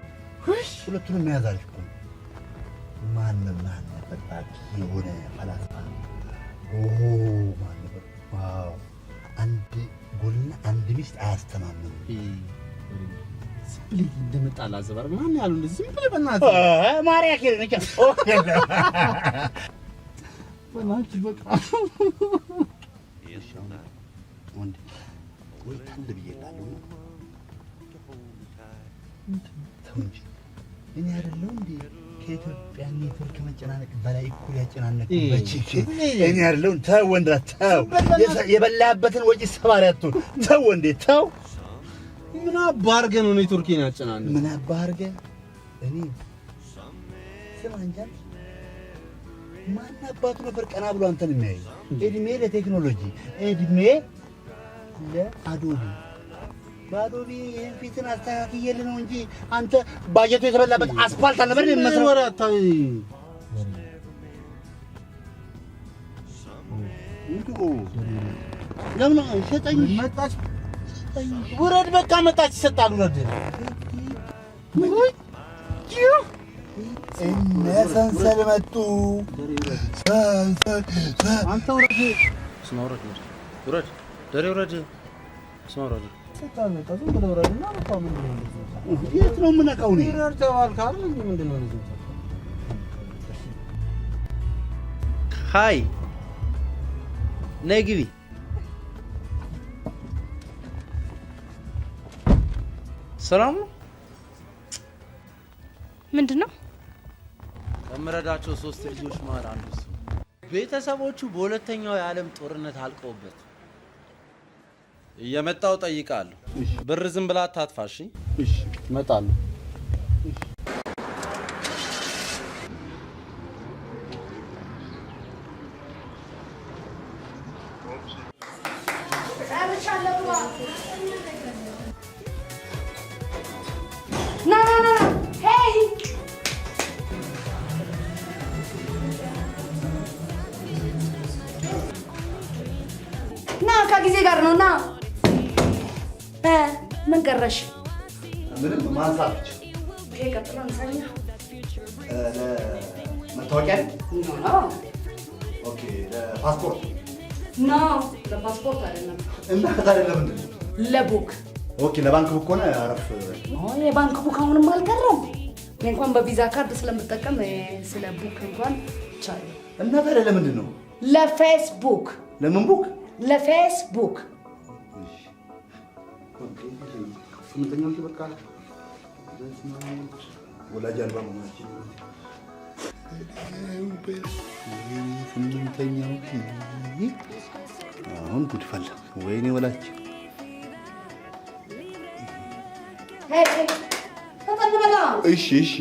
ሁለቱንም መያዝ አሪፍ እኮ ማንም በጣም የሆነ ፈላስፋ ዋው አንድ ጎልና አንድ ሚስት አያስተማምንም። ስፕሊት እንደመጣላ ዘባር ማን ያሉ እንደዚህ ዝም ብለህ በእናትህ ማርያ ከለ ነጭ በእናትህ በቃ ወንድ ወይ ታንድ ብዬላለሁ እንጂ እኔ አይደለሁ እንዴ ከኢትዮጵያ ኔትወርክ መጨናነቅ በላይ እኩል ያጨናነቅ በቺክ እኔ አይደለሁ። ተው ወንድ ተው፣ የበላበትን ወጪ ሰባሪ አትሁን። ተው ወንድ ተው። ምን አባርገ ነው ኔትወርኬን ያጨናነቅ? ምን አባርገ እኔ ስማ እንጃ ማን አባቱ ነበር ቀና ብሎ አንተን የሚያይ? እድሜ ለቴክኖሎጂ፣ እድሜ ለአዶቢ ባዶቢ ይሄን ፊትን አስተካክየልህ ነው እንጂ አንተ ባጀቱ የተበላበት አስፋልት አልነበር የሚመስለው። ወሬ አታይ ለምን ሸጠኝ መጣች? ውረድ በቃ መጣች ይሰጣል። ውረድ እነ ሰንሰል መጡ። ሰንሰል አንተ ውረድ ስማ፣ ውረድ ውረድ ደሬ ውረድ ስማ፣ ውረድ ተጣጣው ብለው ወረድና በጣም ምን ነው የት ነው የምነቃው? ነው ይረርተዋል ካል ምንድን ነው ልጅ? ሃይ ነይ ግቢ። ሰላም ነው? ምንድነው? ከምረዳቸው 3 ልጆች ማለት አንዱ እሱ ቤተሰቦቹ በሁለተኛው የዓለም ጦርነት አልቀውበት እየመጣው ጠይቃለሁ። ብር ዝም ብላ አታጥፋሽ። እሺ እመጣለሁ። ና ከጊዜ ጋር ነው ና ምን ቀረሽ? ምንም ማንሳት ብቻ። ይሄ ቀጥሎ አንሳኛ። መታወቂያ ኖ ኦኬ። ለፓስፖርት ኖ፣ ለፓስፖርት አይደለም። እና ታዲያ ለምንድን ነው? ለቡክ። ኦኬ ለባንክ ቡክ ሆነ አረፍ። የባንክ ቡክ አሁንም አልቀረም። እኔ እንኳን በቪዛ ካርድ ስለምጠቀም ስለ ቡክ እንኳን ቻለሁ። እና ታዲያ ለምንድን ነው? ለፌስቡክ። ለምን ቡክ? ለፌስቡክ። ስምንተኛው በቃ ወላጅ አልባ መሆናችን ስምንተኛው አሁን ጉድ ፈላ። ወይኔ ወላጅ እሺ እሺ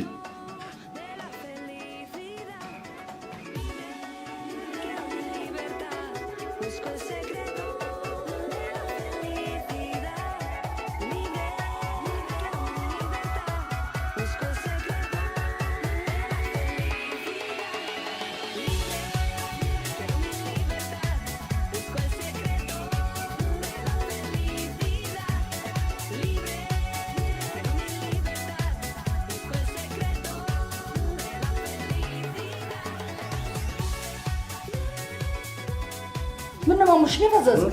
ምን ነው ማሙሽ ገዘዝ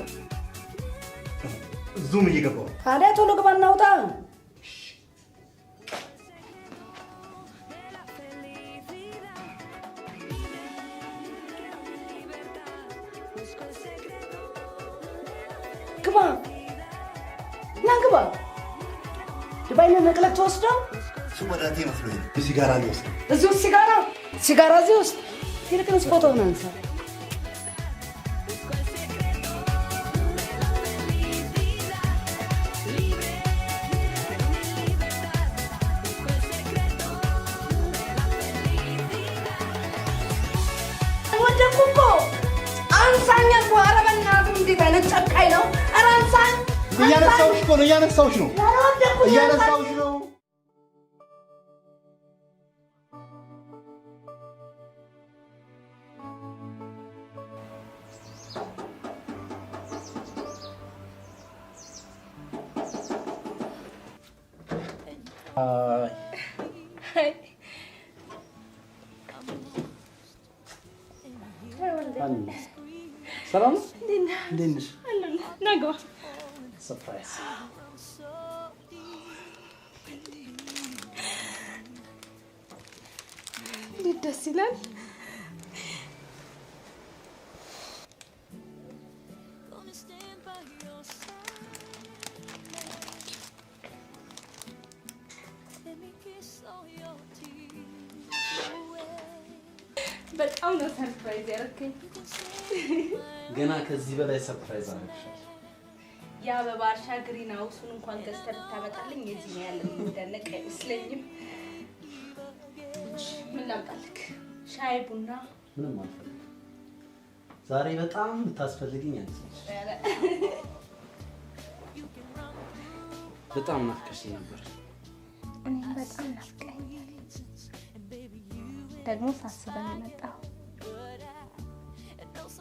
ዙም እየገባው ታዲያ ቶሎ ግባ እናውጣ። ግባ ና ግባ። ድባይን ነቅለህ ተወስደው ወዳቴ መስሎኝ ሲጋራ ሊወስድ እዚህ ውስጥ ሲጋራ እዚህ ውስጥ ይልቅንስ ፎቶውን አንሳ። እያነሳሁሽ ነው። ሰላም እንዴት ነሽ? ናግባ ሰርፕራይዝ እንዴት ደስ ይላል። በጣም ነው ሰርፕራይዝ ያደረከኝ። ገና ከዚህ በላይ ሰርፕራይዝ አደረግሻል። የአበባ እርሻ ግሪን ሃውሱን እንኳን ገዝተህ ብታመጣልኝ የዚህ ነው ያለው የሚደነቅ አይመስለኝም። ምን ላምጣልክ? ሻይ ቡና? ምንም አልፈልግም። ዛሬ በጣም የምታስፈልግኝ አንቺ ነሽ። በጣም ናፍቀሽኝ ነበር። እኔም በጣም ናፍቀኸኛል። ደግሞ ሳስበን መጣሁ።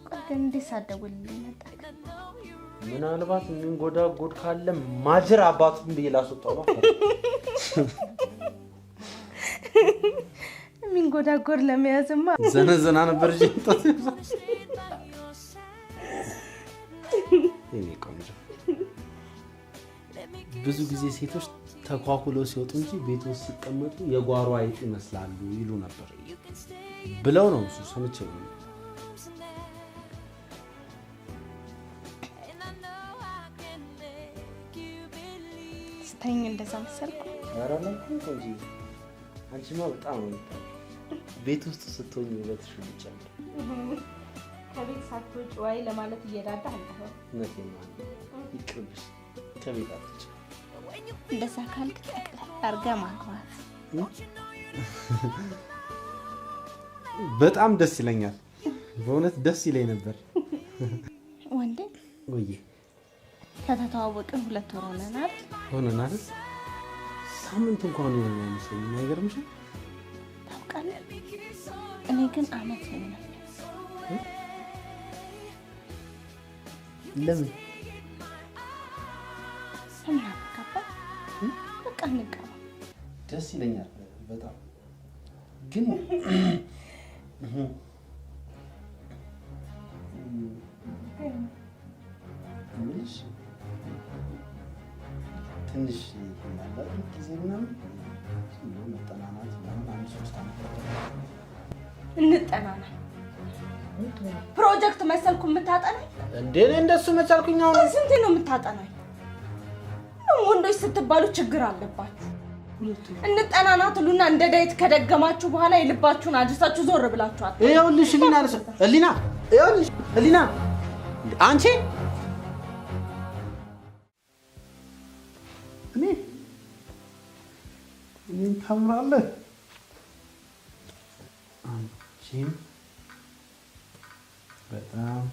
ቆይ ግን እንዴት ሳትደውልልኝ መጣህ? ምናልባት የሚንጎዳጎድ ካለ ማጅር አባቱን ብዬ ላስወጣው ነው። የሚንጎዳጎድ ለመያዝማ ዘነዘና ነበር እንጂ እኔ ቆንጆ። ብዙ ጊዜ ሴቶች ተኳኩለው ሲወጡ እንጂ ቤት ውስጥ ሲቀመጡ የጓሮ አይጥ ይመስላሉ ይሉ ነበር ብለው ነው እሱ ሰምቼ ነው። ስተኝ እንደዛ መሰልኩ። ኧረ ለምን ቆንጆ፣ አንቺማ በጣም ነው ቤት ውስጥ ስትሆኚ ውበትሽ ይጨምራል። ከቤት ሳትወጪ ዋይ ለማለት እየዳዳህ አልተው። እውነቴን ነው። ይቅርብሽ፣ ከቤት አትወጪ። እንደዛ ካልክ ጠቅለል አድርገህ ማግባት በጣም ደስ ይለኛል። በእውነት ደስ ይለኝ ነበር። ወንዴ ወይ ከተተዋወቅን 2 ወር ሆነናል። ሳምንት እንኳን ነው የሚመስለኝ። አይገርምሽም? ታውቃለህ፣ እኔ ግን አመት ነው። ለምን? በቃ እንቀባ። ደስ ይለኛል በጣም ግን ትንሽ ማለት ጊዜ ምናምን መጠናናት ምናምን አንድ 3 ዓመት እንጠናና ፕሮጀክት መሰልኩ የምታጠናኝ እንዴ? እንደሱ መቻልኩኝ ነው። ስንት ነው የምታጠናኝ? ወንዶች ስትባሉ ችግር አለባችሁ። እንጠናና ትሉና እንደ ዳይት ከደገማችሁ በኋላ የልባችሁን አድርሳችሁ ዞር ብላችኋል። ይኸውልሽ እሊና አንቺ እኔን ታምራለህ። አንቺም በጣም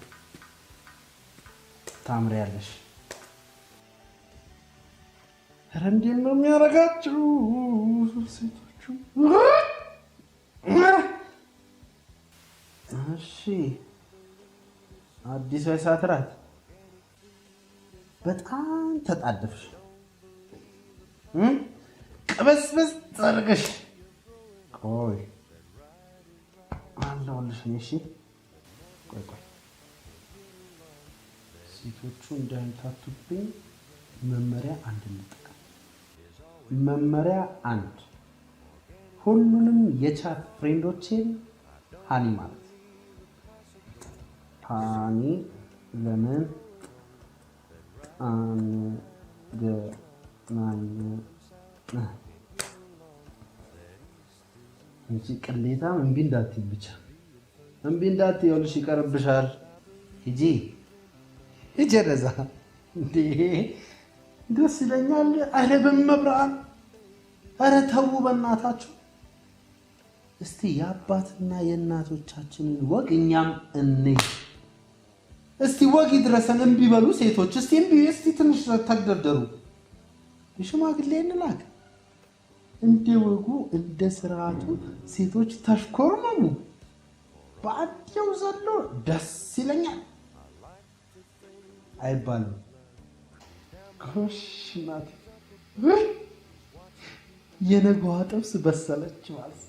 ታምሪያለሽ። ኧረ እንዴት ነው የሚያደርጋችሁ ሴቶቹ? እሺ አዲስ ወይሳትራት በጣም ተጣደፍሽ። ቅበስበስ ጠርገሽ ቆይ አለሁልሽ። እሺ ቆይ ሴቶቹ እንዳይታቱብኝ መመሪያ አንድ እንጠቀም። መመሪያ 1 ሁሉንም የቻት ፍሬንዶቼን ሃኒ ማለት ሃኒ ለምን አንገናኝም እንጂ ቅሌታም እምቢ እንዳትይ ብቻ እምቢ እንዳትይ። ይኸውልሽ ይቀርብሻል። ሂጂ ወደዛ። እንዴ ደስ ይለኛል። ኧረ በመብራን ኧረ ተው በእናታችሁ። እስቲ የአባትና የእናቶቻችንን ወግ እኛም እንይ። እስቲ ወግ ይድረሰን። እምቢ በሉ ሴቶች። እስቲ እምቢ። እስቲ ትንሽ ተደርደሩ። የሽማግሌ እንላክ። እንደ ወጉ እንደ ስርዓቱ ሴቶች ተሽኮርመሙ። በአዲው ዘሎ ደስ ይለኛል አይባልም። ጎሽ ናት የነገዋ ጥብስ በሰለች ማለት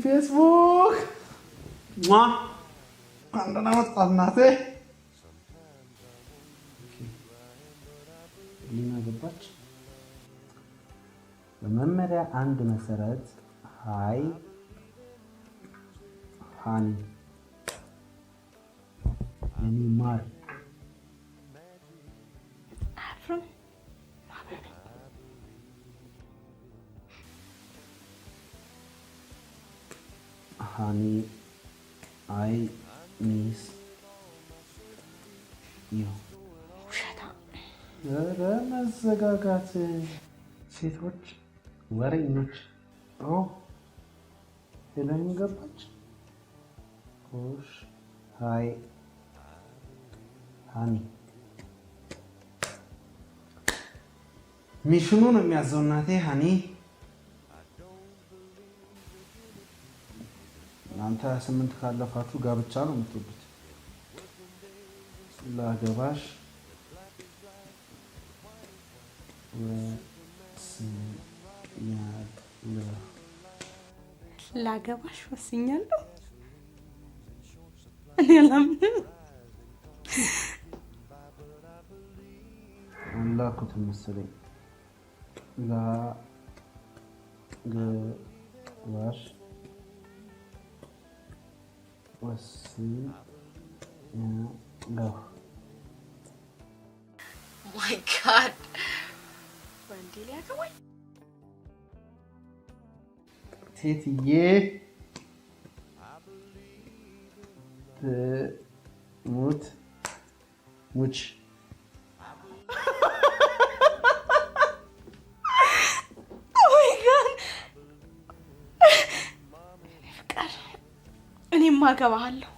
ፌስቡክ አንደና ወጣት ናቴ ሊና ገባች። በመመሪያ 1 መሰረት ሃይ ሃኒ የኔ ማር honey, I miss you. ኧረ መዘጋጋት ሴቶች ወሬኞች። ሄለን ገባች። ጎሽ ሃይ ሃኒ ሚሽኑ ነው የሚያዘው እናቴ ሃኒ። እናንተ 28 ካለፋችሁ ጋብቻ ነው የምትወዱት። ላገባሽ ላገባሽ ወስኛለሁ። እኔ አላምንም። አላኩት መሰለኝ። ላገባሽ ወስኛለሁ። ማይ ጋድ ወንዴ ሊያገባኝ ቴትዬ ትሙት ሙች እኔም አገባሃለሁ።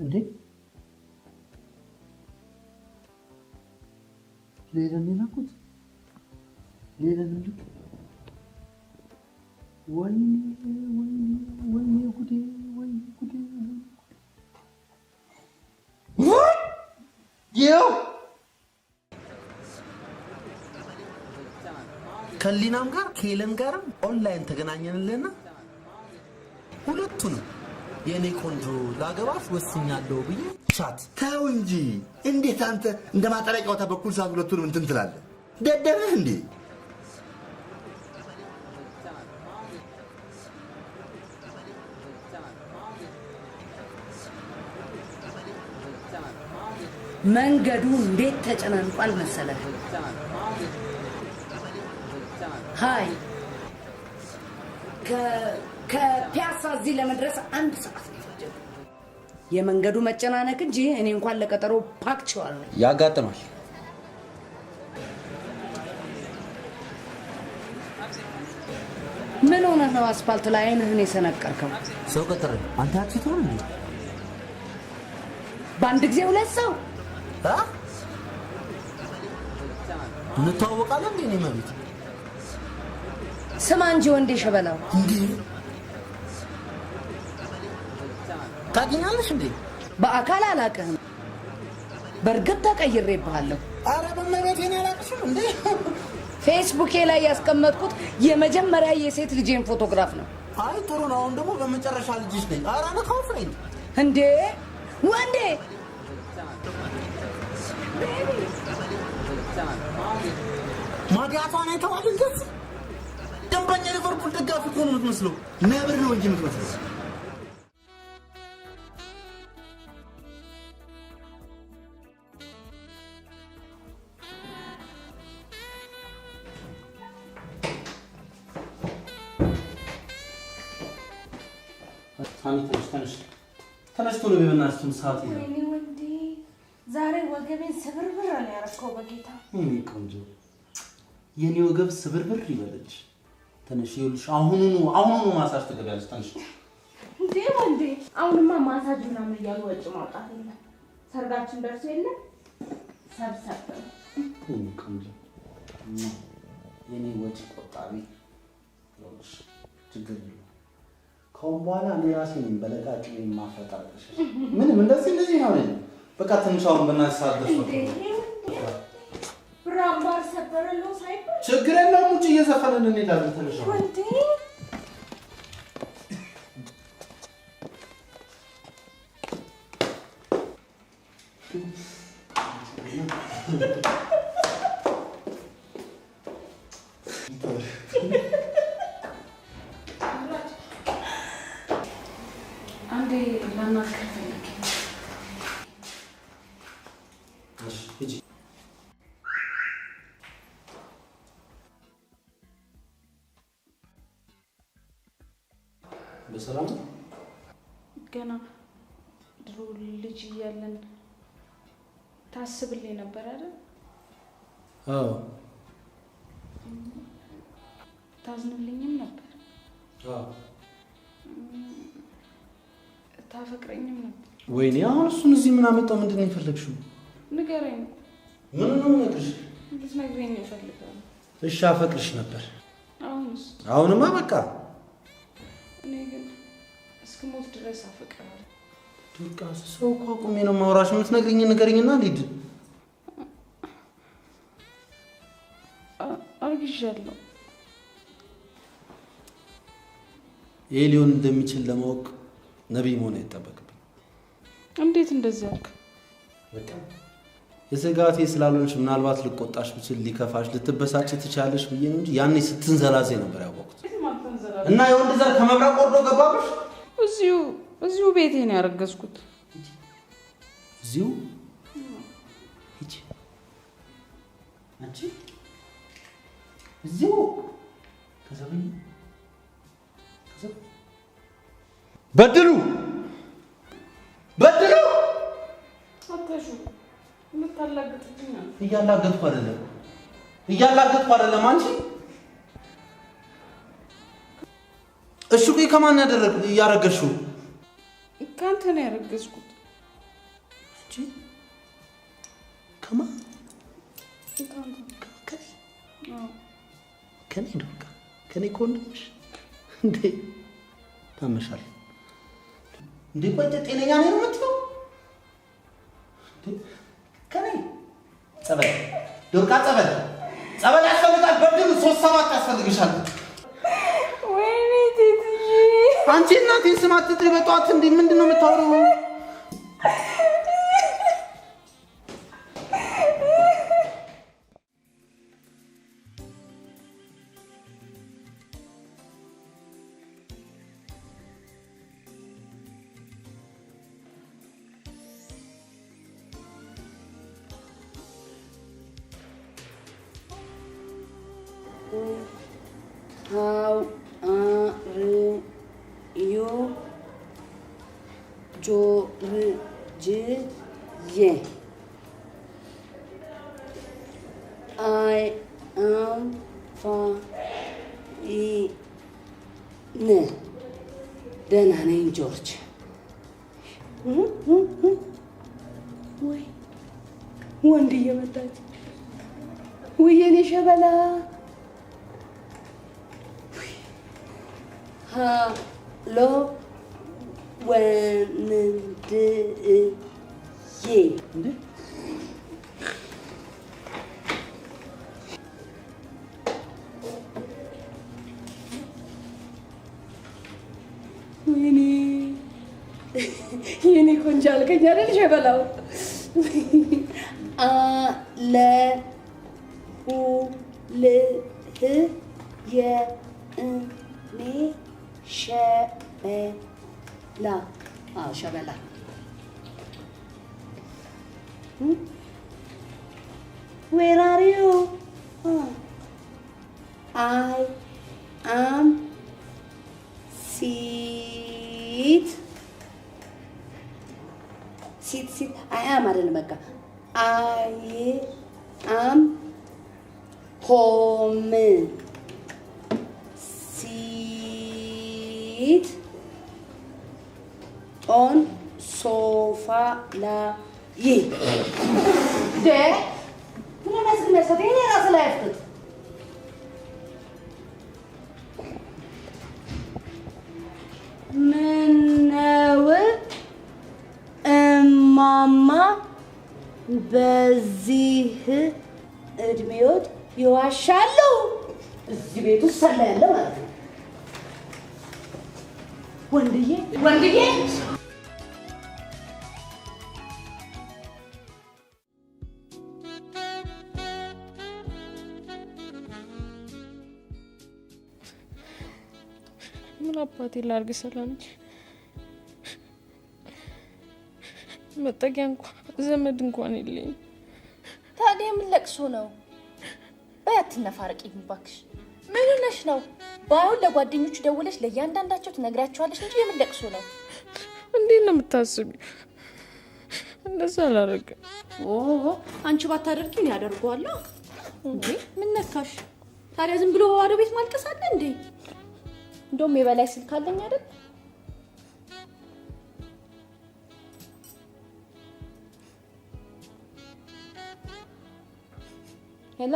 እንዴ ሌላን ይላኩት ሌላን ይልኩ። ወይኔ ወይኔ ወይኔ ጉዴ ወይኔ ጉዴ ይኸው ከሊናም ጋር ከሄለን ጋርም ኦንላይን ተገናኘንልና ሁለቱንም የኔ ቆንጆ ላገባሽ ወስኛለሁ ብዬ ቻት። ተው እንጂ እንዴት አንተ እንደ ማጠረቂያው በኩል ሰዓት ሁለቱንም እንትን ትላለህ? ደደብህ እንዴ? መንገዱ እንዴት ተጨናንቋል መሰለህ? ሃይ ከፒያሳ እዚህ ለመድረስ 1 ሰዓት ነው የፈጀው። የመንገዱ መጨናነቅ እንጂ እኔ እንኳን ለቀጠሮ ፓክቸዋል ነው። ያጋጥማል። ምን ሆነ ነው አስፋልት ላይ አይንህን የሰነቀርከው? ሰው ቀጠረ። አንተ አትተው እንዴ? በአንድ ጊዜ 2 ሰው እንተዋወቃለን እንዴ? እኔ ማለት ስማ እንጂ ወንዴ ሸበላው እንዴ ታገኛለሽ እንዴ? በአካል አላውቅህም። በእርግጥ ተቀይሬብሃለሁ። አረ በመቤቴ ነው ያላቅሽም እንዴ? ፌስቡኬ ላይ ያስቀመጥኩት የመጀመሪያ የሴት ልጄን ፎቶግራፍ ነው። አይ ጥሩ ነው። አሁን ደግሞ በመጨረሻ ልጅሽ ነኝ። አረ ነው ካፍሬ እንዴ ወንዴ ማዲያቷን አይተዋል። እንደዚህ ደንበኛ ሊቨርፑል ደጋፊ እኮ ነው የምትመስለው። ነብር ነው እንጂ የምትመስለው። ተነሽ ቶሎ በእናትህ ሰዓት ይላል። ወይኔ ወንዴ ዛሬ ወገቤን ስብርብር ነው ያረከው። በጌታ ምን ቆንጆ የኔ ወገብ ስብርብር ይበለች። ተነሽ ይልሽ አሁኑኑ ማሳጅ ተገቢያለሽ። ተነሽ እንዴ ወንዴ አሁንማ ማሳጅ ምናምን እያሉ ወጭ ማውጣት የለም። ሰርጋችን ደርሶ የለ ሰብሰብ ምን ቆንጆ የኔ ወጭ ቆጣቢ ይልሽ ችግር የለም። ከአሁን በኋላ እኔ ራሴ ነኝ በለቃቂ ማፈጣልሽ። ምንም እንደዚህ ነው አይደል? በቃ ትንሽ አሁን በእናትህ ሰዓት ደርሶ ብራምባር ሰበረለው ሳይባል ችግር የለውም። ውጭ እየዘፈንን እንሄዳለን። ትንሽ ወንዴ አንዴ ላናግርህ ፈልጌ ሂጂ። በሰላም ገና ድሮ ልጅ እያለን ታስብልኝ ነበር አይደል? አዎ። ታዝንልኝም ነበር። አዎ። ታፈቅረኝም ነበር። ወይኔ አሁን እሱን እዚህ ምን አመጣው? ምንድን ነው የፈለግሽው? ንገረኝ። ምን ነው የምነግርሽ? ልትነግረኝ እፈልጋለሁ። እሺ አፈቅርሽ ነበር። አሁንስ? አሁንማ በቃ እኔ ግን እስክሞት ድረስ አፈቅራለሁ። ዱርቃስ ሰው እኮ አቁሜ ነው የማወራሽ። የምትነግሪኝ ንገሪኝና ልሂድ። አርግዣለሁ። ይሄ ሊሆን እንደሚችል ለማወቅ ነቢይ መሆን አይጠበቅብኝ። እንዴት እንደዚህ አልክ? በቃ የስጋቴ ስላልሆንሽ ምናልባት ልቆጣሽ ብችል ሊከፋሽ ልትበሳጭ ትቻለሽ ብዬ ነው እንጂ ያኔ ስትንዘላዜ ነበር ያወቅሁት። እና የወንድ ዘር ከመብረቅ ወርዶ ገባብሽ? እዚሁ ቤቴ ነው ያረገዝኩት። እዚሁ ሂጂ አንቺ እዚሁ ከዘበኝ በድሉ አታሹ ልታላግጥብኝ ነው። እያላገጥኩ አይደለም አንቺ። እሺ ቆይ ከማን ያረገሽው? ከአንተ ነው ያረገዝኩት። አንቺ ከማን? ከኔ ዶርቃ ከኔ ኮንዶምሽ እንዴ ታመሻል እንዴ? ቆይ ጤነኛ ነኝ የምትለው? ከኔ ጸበል ዶርቃ ጸበል ያስፈልጋል። በድሉ 3-7 ያስፈልግሻል። ወይኔ ቴትዬ አንቺ እናቴን ስም አትጥሪ በጠዋት እንዴ! ምንድነው የምታወሪው? How are you? Georgie. I am fine. ደህና ነኝ ጆርጅ። ወይ ወንድ እየመጣች ወይ የኔ ሸበላ ሃሎ ወንድዬ የኔ ቆንጆ አልከኝ አይደል ሸበላው? የእኔ ሸበላ ሸበላ Where are you? I am sit. I am አይደለም በቃ I am home. Sit on sofa ላይ ምን መስመሰት እኔ ራስ ላይ አፍጥጥ ምነው እማማ በዚህ እድሜዎት ይዋሻሉ? እዚህ ቤት ውስጥ ሰላ ያለ ማለት ነው። ወንድዬ ምን አባቴ ላድርግ? ሰላም መጠጊያ እንኳን ዘመድ እንኳን የለኝም። ታዲያ ምን ለቅሶ ነው? በያት ነፋርቂ እባክሽ። ምን ሆነሽ ነው? ባይሆን ለጓደኞቹ ደውለሽ ለእያንዳንዳቸው ትነግራቸዋለሽ እንጂ የምን ለቅሶ ነው? እንዴት ነው የምታስቢው? እንደዛ አላደርግም። አንቺ ባታደርጊ ነው ያደርገዋለሁ። እንዴ ምን ነካሽ? ታዲያ ዝም ብሎ ባዶ ቤት ማልቀስ አለ እንዴ? እንደውም የበላይ ስልክ አለኝ አይደል? ሄሎ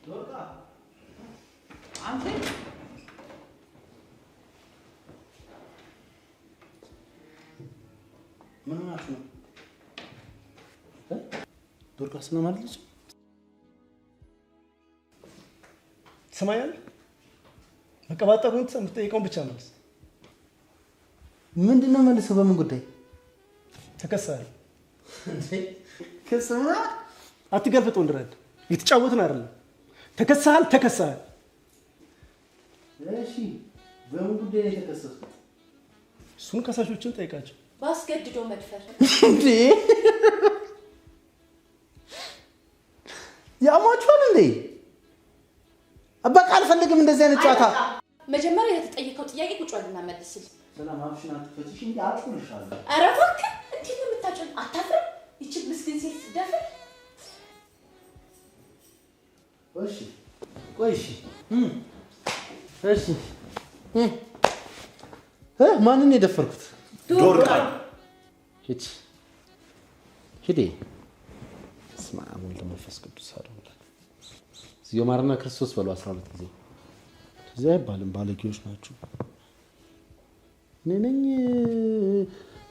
ዶርቃ አንተ ምን ሆናችሁ ነው? ዶርቃ ስለማለች ትሰማኛለህ? መቀባጠሩን የምትጠይቀውን ብቻ መልስ። ምንድነው መልሰው? በምን ጉዳይ ተከሳለህ? እንዴ ከሰማ አትገልፍጥ ወንድረድ፣ እየተጫወትን አይደለም። ተከሳሃል። እሺ በምን ጉዳይ ነው የተከሰስኩት? እሱን ከሳሾችን ጠይቃቸው። ባስገድዶ መድፈር እንዴ ያሟቹን እንዴ በቃ አልፈልግም እንደዚህ አይነት ጨዋታ። መጀመሪያ የተጠየቀው ጥያቄ ቁጭ ብለና መልስልኝ። ሰላም አብሽና ትፈትሽ እንዴ አጥቁልሻለሁ። ኧረ እባክህ እንዴት ነው የምታጨው? አታፍርም? ይቺ ምስኪን ሴት ትደፍር። እሺ ማንን የደፈርኩት? ዶርቃ ሂዴ እስማ ወልደ መንፈስ ቅዱስ አለ እዚዮ ማርና ክርስቶስ በሉ 12 ጊዜ እዚያ አይባልም። ባለጌዎች ናቸው። እኔ ነኝ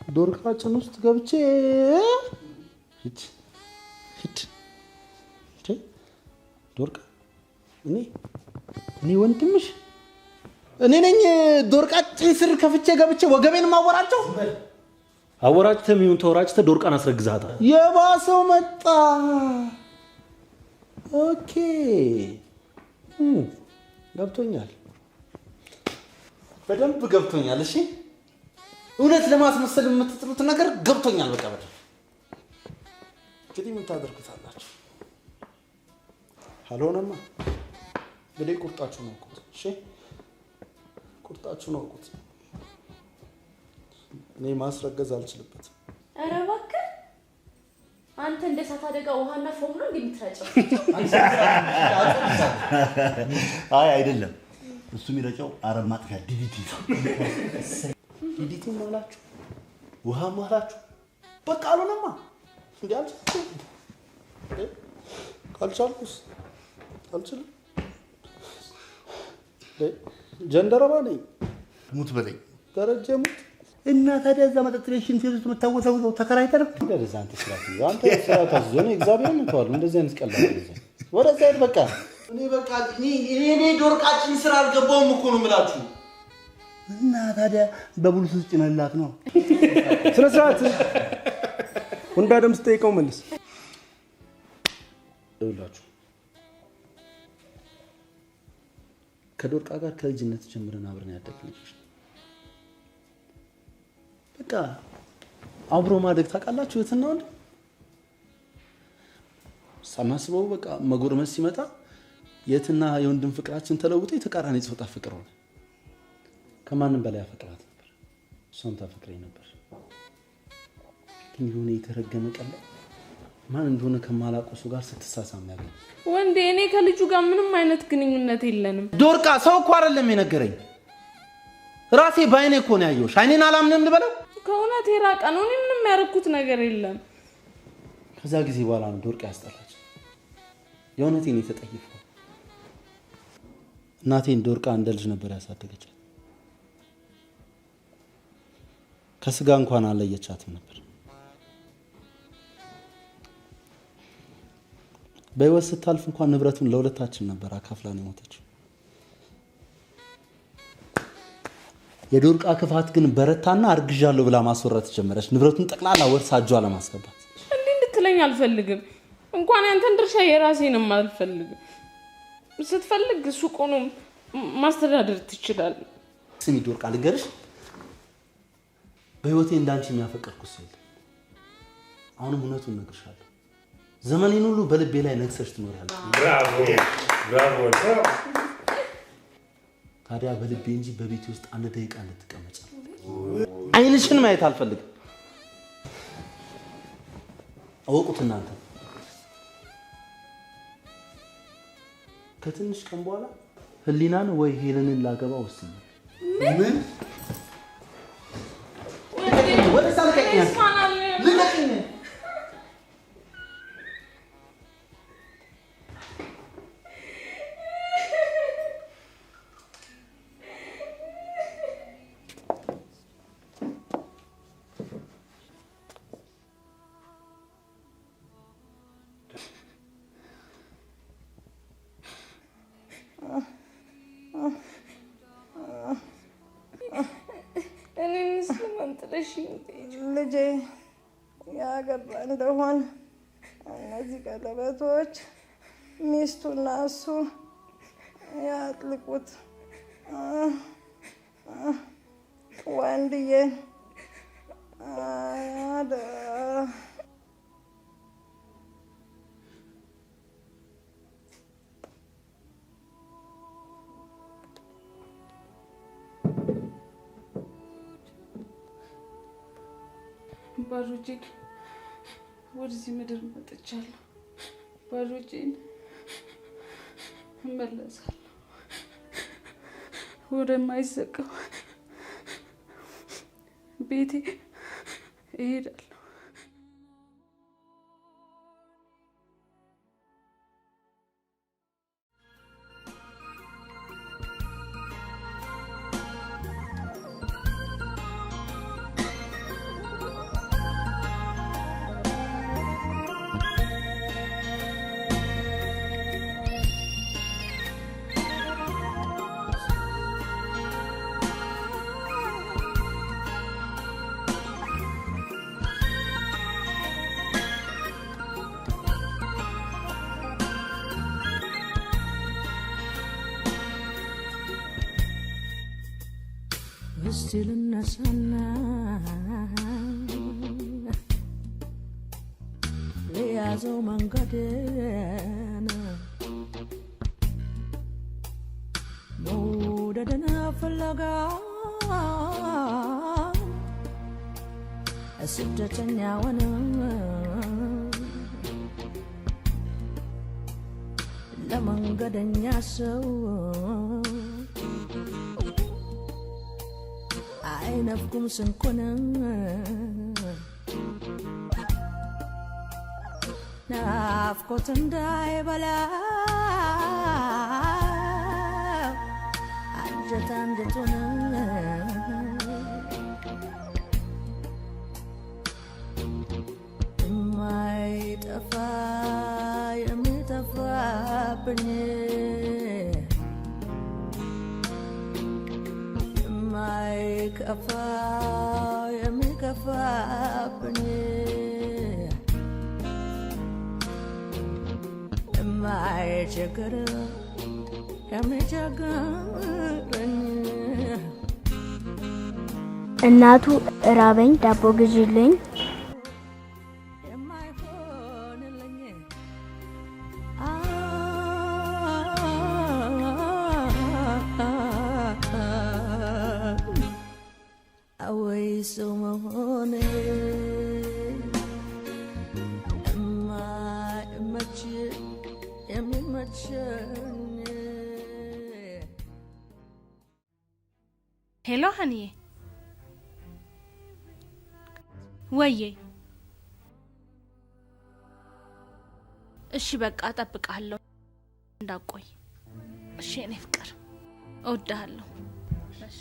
ዶርቃችን ውስጥ ገብቼ ሂድ ዶርቃ እኔ ወንድምሽ እኔ ነኝ ዶርቃችን ስር ከፍቼ ገብቼ ወገቤን ማወራቸው አወራጭተም ይሁን ተወራጭተ ዶርቃን አስረግዛታል። የባሰው መጣ። ኦኬ ገብቶኛል፣ በደንብ ገብቶኛል። እሺ እውነት ለማስመሰል የምትጥሩት ነገር ገብቶኛል። በቃ በደንብ እንግዲህ ምን ታደርጉታላችሁ? አልሆነማ እንግዲህ ቁርጣችሁን አውቁት። እሺ ቁርጣችሁን አውቁት። እኔ ማስረገዝ አልችልበትም። ኧረ እባክህ አንተ እንደ እሳት አደጋ ውሃና ፎም ነው እንደምትረጨው? አይ አይደለም፣ እሱ የሚረጨው አረም ማጥፊያ ዲዲቲ ነው። ዲዲቲ ማላችሁ ውሃ ማላችሁ በቃ አልሆነማ። ካልቻልኩስ አልችልም። ጀንደረባ ነኝ። ሙት በለኝ ደረጀ ሙት። እና ታዲያ እዛ መጠጥ ቤት ሽንት ቤት ውስጥ የምታወዛውዘው ተከራይተህ ነው? እንደዛ አንተ ስራ ታዝዞ ነው እግዚአብሔርን እንተዋል። እንደዚህ አይነት ቀላል ነው። ወደዛ ሄድ በቃ። እኔ ዶርቃችን ስራ አልገባውም እኮ ነው የምላችሁ። እና ታዲያ በብሉስ ውስጥ ጭነላት ነው። ስነ ስርዓት ወንዳ ደም ስጠይቀው መልስ። ይኸውላችሁ ከዶርቃ ጋር ከልጅነት ጀምረን አብረን ያደግን ልጆች ነው። በቃ አብሮ ማደግ ታውቃላችሁ። የትና ወንድ ሳናስበው በቃ መጎርመስ ሲመጣ የትና የወንድም ፍቅራችን ተለውጦ የተቃራኒ ጾታ ፍቅር ሆነ። ከማንም በላይ አፈቅራት ነበር፣ እሷም ታፈቅረኝ ነበር። ግን የሆነ የተረገመ ቀን ላይ ማን እንደሆነ ከማላውቀው ሰው ጋር ስትሳሳም ያገኘ ወንዴ፣ እኔ ከልጁ ጋር ምንም አይነት ግንኙነት የለንም። ዶርቃ ሰው እኮ አይደለም የነገረኝ፣ ራሴ ባይኔ እኮ ነው ያየሁሽ። አይኔን አላምንም ልበለው? ከእውነት የራቀ ነው። እኔ ምንም ያደረኩት ነገር የለም። ከዛ ጊዜ በኋላ ነው ዶርቃ ያስጠላች። የእውነቴን የተጠየፈው እናቴን ዶርቃ እንደ ልጅ ነበር ያሳደገቻት። ከስጋ እንኳን አለየቻትም ነበር። በህይወት ስታልፍ እንኳን ንብረቱን ለሁለታችን ነበር አካፍላን የሞተችው። የዶርቃ ክፋት ግን በረታና አርግዣለሁ ብላ ማስወራት ጀመረች። ንብረቱን ጠቅላላ ወርሳ እጇ ለማስገባት። እንዴ እንድትለኝ አልፈልግም። እንኳን ያንተን ድርሻ የራሴንም አልፈልግም። ስትፈልግ ሱቁን ማስተዳደር ትችላለህ። ስሚ ዶርቃ ልንገርሽ፣ በህይወቴ እንዳንቺ የሚያፈቅርኩት ሰው የለም። አሁንም እውነቱን እነግርሻለሁ። ዘመኔን ሁሉ በልቤ ላይ ነግሰሽ ትኖሪያለሽ። ብራቮ። ታዲያ በልቤ እንጂ በቤቴ ውስጥ አንድ ደቂቃ እንድትቀመጭ አይንሽን ማየት አልፈልግም። አወቁት እናንተ። ከትንሽ ቀን በኋላ ህሊናን ወይ ሄለንን ላገባ ወስኜ ምን ወደ ሳልከኝ ልቀቅኝ። ልጄ ያገባ እንደሆነ እነዚህ ቀለበቶች ሚስቱና እሱ ያጥልቁት። ወንድዬ ባዶ እጄን ወደዚህ ምድር መጥቻለሁ። ባዶ እጄን እመለሳለሁ። ወደማይዘጋው ቤቴ እሄዳለሁ። still in the sun. Leazo mangadena Modadana falaga Asibdatanya wana Lamangadanya so Ainafkum sankona ናፍቆት እንዳይበላ አንጀት አንጀቱን የማይጠፋ የሚጠፋብኝ የማይከፋ የሚከፋብኝ My chagrin, እናቱ ራበኝ ዳቦ ግዢልኝ away so mahone ሄሎ ሀኒዬ ወዬ እሺ በቃ እጠብቅሃለሁ እንዳቆይ እሺ እኔ ፍቅር እወድሃለሁ እሺ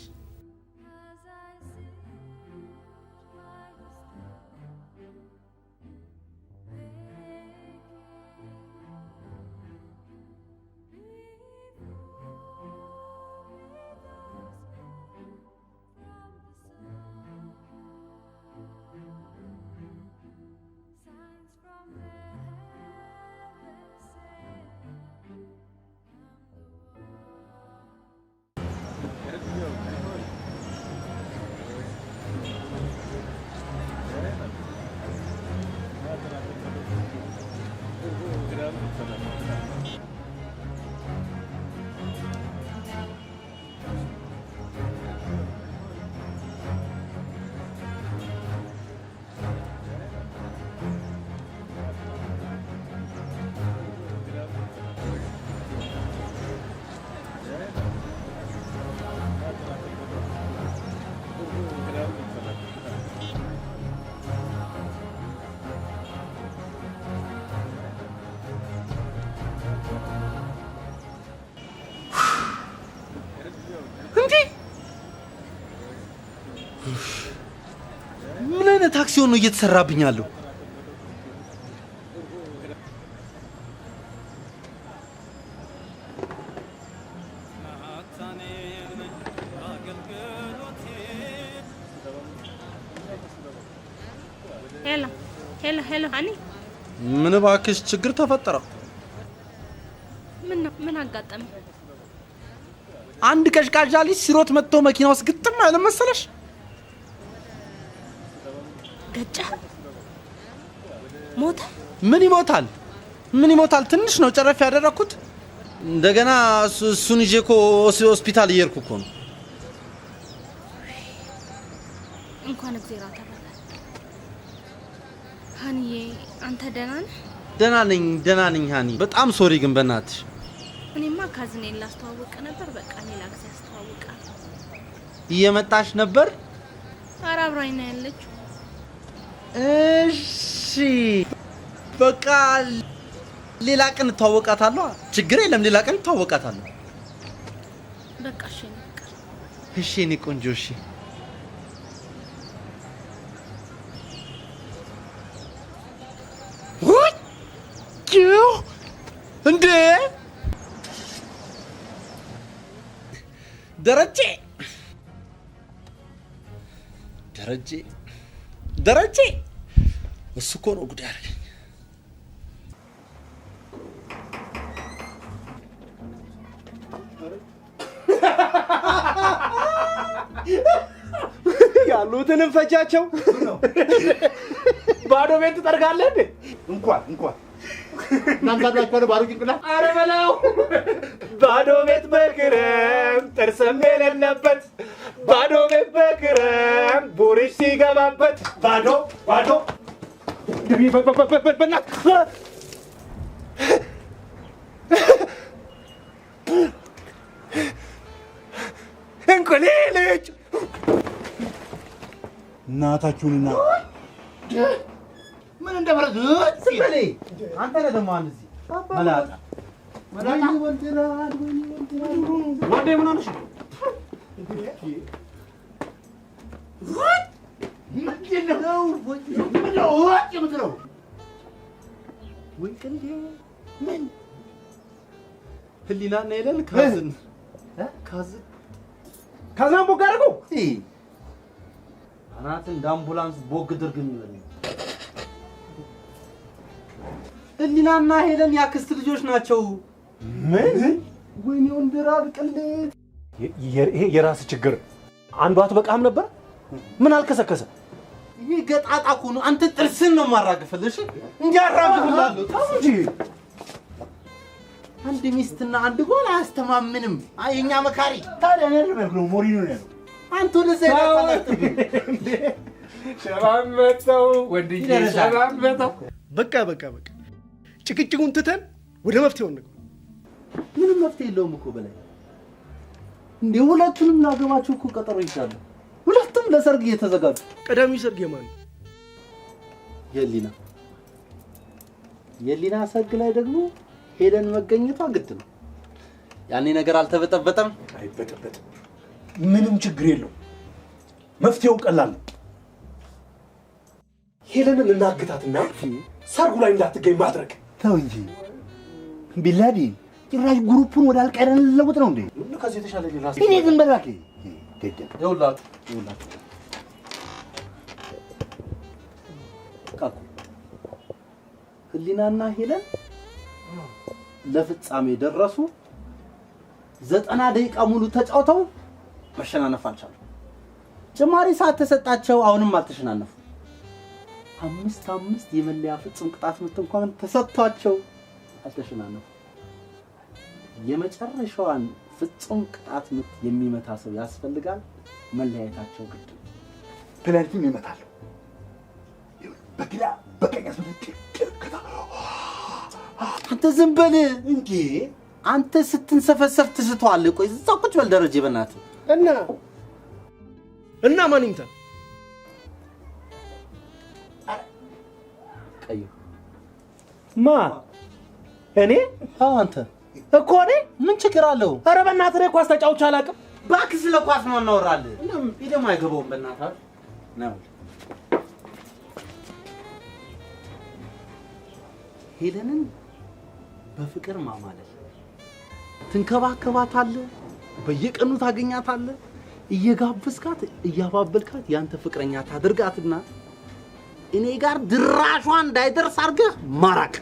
ምን አይነት ታክሲ ነው እየተሰራብኝ ያለው? ሄሎ ሀኒ ምን እባክሽ ችግር ተፈጠረ? ምን አጋጠመ? አንድ ቀዥቃዣ ልጅ ሲሮጥ መጥቶ መኪና ውስጥ ግጥም አለ መሰለሽ? ገጫ ሞተ? ምን ይሞታል? ትንሽ ነው ጨረፍ ያደረኩት። እንደገና እሱን ይዤ እኮ ሆስፒታል እየሄድኩ እኮ ነው። እንኳን እግዚአብሔር አተረፈ። ሀኒዬ አንተ ደህና ነህ? ደህና ነኝ ሀኒ። በጣም ሶሪ ግን በእናትሽ። እኔማ ካዝኔን ላስተዋውቅ ነበር። በቃ ሌላ ጊዜ አስተዋውቃለሁ። እየመጣሽ ነበር? ኧረ አብራኝ ነው ያለችው። እሺ በቃ ሌላ ቀን ተዋወቃታለሁ። ችግር የለም ሌላ ቀን ተዋወቃታለሁ። በቃ እሺ እኔ ቆንጆ እሺ። እንዴ ደረጀ እሱ እኮ ነው ጉዳይ አደረገኝ። ያሉትንም ፈጃቸው። ባዶ ቤት ትጠርጋለህ እንዴ? እንኳን እናንተ ባዶ ጭንቅላት ኧረ በለው ባዶ ቤት በክረም ጥርስም የሌለበት ባዶ ቤት በክረም ቡርሽ ሲገባበት ባዶ በእናትህ እንቁልልጭ እናታችሁንና ምን እንደፈረስ ስበሌ አንተ ነህ ደግሞ አንዚ መላጣ ወንዴ ምን ሆነሽ? ህሊናና ሄለን ካዝን ካዝናን ቦግ አደረገው። አናት እንደ አምቡላንስ ቦግ ድርግም ይበል። ህሊናና ሄለን ያክስት ልጆች ናቸው። ምን? ወይኔ ወንድራል ቅሌት። ይሄ የራስ ችግር። አንዱ አትበቃም ነበር? ምን አልከሰከሰ? ይሄ ገጣጣ እኮ ነው። አንተ ጥርስን ነው ማራግፈልሽ እንጂ አራግፍላለሁ። ታው እንጂ አንድ ሚስትና አንድ ጎል አያስተማምንም። የኛ መካሪ ታዲያ ነው ሞሪኖ ነው። አንተ ለዛ ያጣላጥ ሸባመተው ወንድዬ ሸባመተው። በቃ ጭቅጭቁን ትተን ወደ መፍትሄው እንግባ። ምንም መፍትሄ የለውም እኮ በላይ እንዴ ሁለቱንም ላገባችሁ እኮ ቀጠሮ ይቻላል። ሁለቱም ለሰርግ እየተዘጋጁ። ቀዳሚው ሰርግ የማን ነው? የሊና ሰርግ ላይ ደግሞ ሄለን መገኘቷ ግድ ነው። ያኔ ነገር አልተበጠበጠም። አይበጠበጥም። ምንም ችግር የለው። መፍትሄው ቀላል ነው። ሄለንን እናግታትና ሰርጉ ላይ እንዳትገኝ ማድረግ። ተው እንጂ ቢላዲ ጭራሽ ግሩፑን ወደ አልቃይዳ ልለውጥ ነው እንዴ? ምን ከዚህ የተሻለ ሌላ እኔ ዝም በላክ ይኸውላችሁ ህሊናና ሄለን ለፍጻሜ ደረሱ። 90 ደቂቃ ሙሉ ተጫውተው መሸናነፍ አልቻሉ። ጭማሪ ሰዓት ተሰጣቸው። አሁንም አልተሸናነፉ። 5-5 የመለያ ፍጹም ቅጣት ምት እንኳን ተሰጥቷቸው አልተሸናነፉ። የመጨረሻዋን ፍጹም ቅጣት ምት የሚመታ ሰው ያስፈልጋል። መለያየታቸው ግድ ነው። ፔናልቲም ይመታሉ። በግራ በቀኝ አንተ ዝም በል እንጂ አንተ ስትንሰፈሰፍ ትስተዋለህ። ቆይ እዛው ቁጭ በል ደረጀ በእናትህ። እና ማን ይምታ? ቀዩ ማ እኔ? አዎ አንተ እኮ እኔ። ምን ችግር አለው? ኧረ በእናትህ እኔ ኳስ ተጫውቼ አላውቅም። እባክህ ስለ ኳስ ነው እናወራለን። ደግሞ አይገባውም በእናትህ ነው። ሄለንን በፍቅር ማማለል ትንከባከባታለህ፣ በየቀኑ ታገኛታለህ፣ እየጋበዝካት እያባበልካት ያንተ ፍቅረኛ ታድርጋትና እኔ ጋር ድራሿን እንዳይደርስ አድርገህ ማራቅ።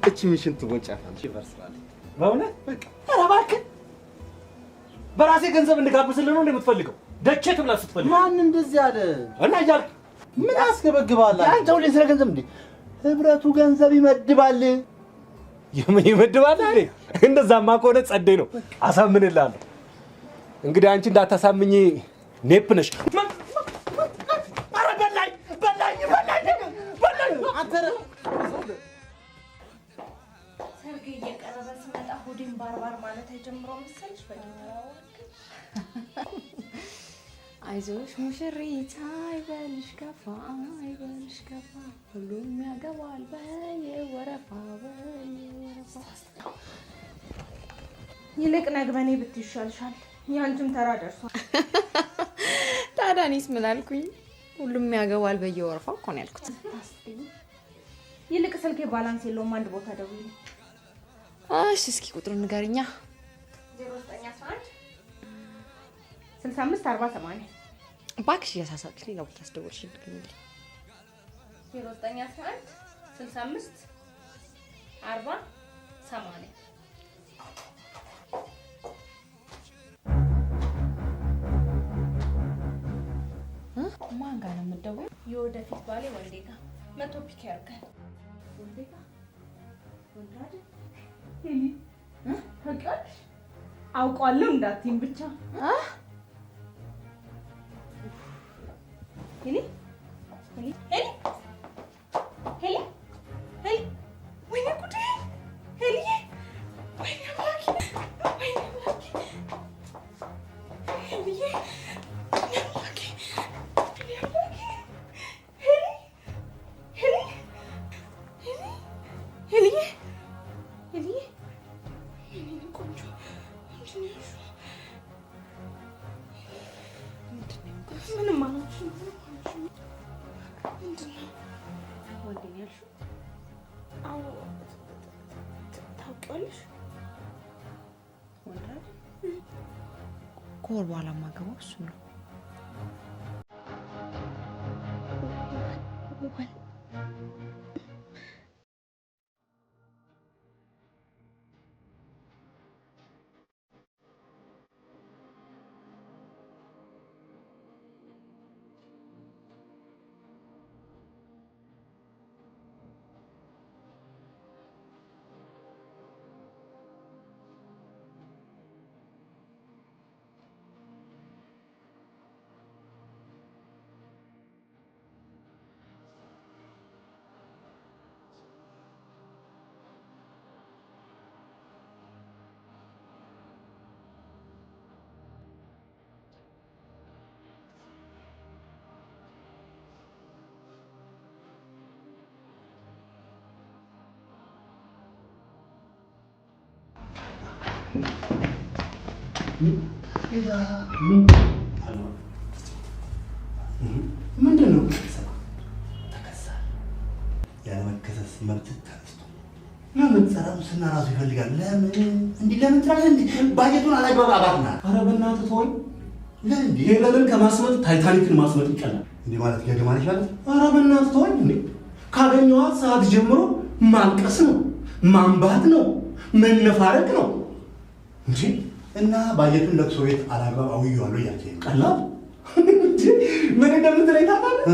እቺ ምሽን ትወጫታለሽ ይፈርሳል። በእውነት በቃ ኧረ እባክህ በራሴ ገንዘብ እንድጋብዝልህ ነው እንደምትፈልገው? ደቼት ብላ ስትፈልግ ማን እንደዚህ አለ? እና እያልክ ምን አስገበግባለህ? አንተ ሁሌ ስለ ገንዘብ እንዴ? ህብረቱ ገንዘብ ይመድባል። የምን ይመድባል እንዴ? እንደዛማ ከሆነ ጸደይ ነው፣ አሳምንልሃለሁ። እንግዲህ አንቺ እንዳታሳምኝ ኔፕ ነሽ። ኧረ በላኝ አንተ ሰርግ እየቀረበ ሲመጣ ሆዴን ባርባር ማለት አይጀምረው መሰልሽ? አይዞሽ ሙሽሪት አይበልሽ ከፋ ሁሉም ያገባል በየወረፋ ይልቅ ነግበኔ ብትይሻልሻል። ያንቺም ተራ ደርሷል። ታዲያ እኔስ ምን አልኩኝ? ሁሉም ያገባል በየወረፋው እኮ ነው ያልኩት። ይልቅ ስልኬ ባላንስ የለውም፣ አንድ ቦታ ደውዪ። እሺ እስኪ ቁጥሩን ንገሪኛ። 0911 65 40 80 እባክሽ እያሳሳቅሽ ሌላ ቦታ አስደውልሽልኝ። 0911 65 40 80 ሄሎ የወደፊት ባሌ ወንዴ ጋር መቶ ፒክ ያርጋል። ወንዴ ጋር ወንድራድ ሄሊ ታውቂያለሽ? አውቃለሁ እንዳትይም ብቻ ሄሊ ሄሊ ሄሊ ሄሊ ሄሊ ወይኔ ጉዴ ሄሊ ወይኔ አምላኬ ወይኔ አምላኬ ሄሊ ወይኔ አምላኬ ሄሊ አምላኬ ሄሊ ሄሊ ሄሊ ሄሊ ሄሊ ሄሊ ቆንጆ ምንድን ነው ያልሽው? ምንም አላልሽም። ምንድን ነው ወንድም ያልሽው? አዎ ታውቂዋለሽ? ወንድ አይደል? ከወር በኋላ የማገባው እሱ ነው። ምንድን ነው ተከሳ ያለመከሰስ መብት ተነስቶ ለምን ጸረ ሙስና ራሱ ይፈልጋል? ለምን እንዲህ ለምን ትላለህ? እንዲህ ባጀቱን አላግባብ አባክና። ኧረ በእናትህ ተወኝ። ሄለንን ከማስመጥ ታይታኒክን ማስመጥ ይቀላል። እንዲህ ማለት ገገማ ነሽ ማለት? ኧረ በእናትህ ተወኝ። እንዴ ካገኘኋት ሰዓት ጀምሮ ማልቀስ ነው፣ ማንባት ነው፣ መነፋረቅ ነው እንጂ እና ባጀቱን ለቅሶ ቤት አላግባብ አውየዋለሁ እያልከኝ ቀላል ምን እንደምትለኝ ታውቃለህ?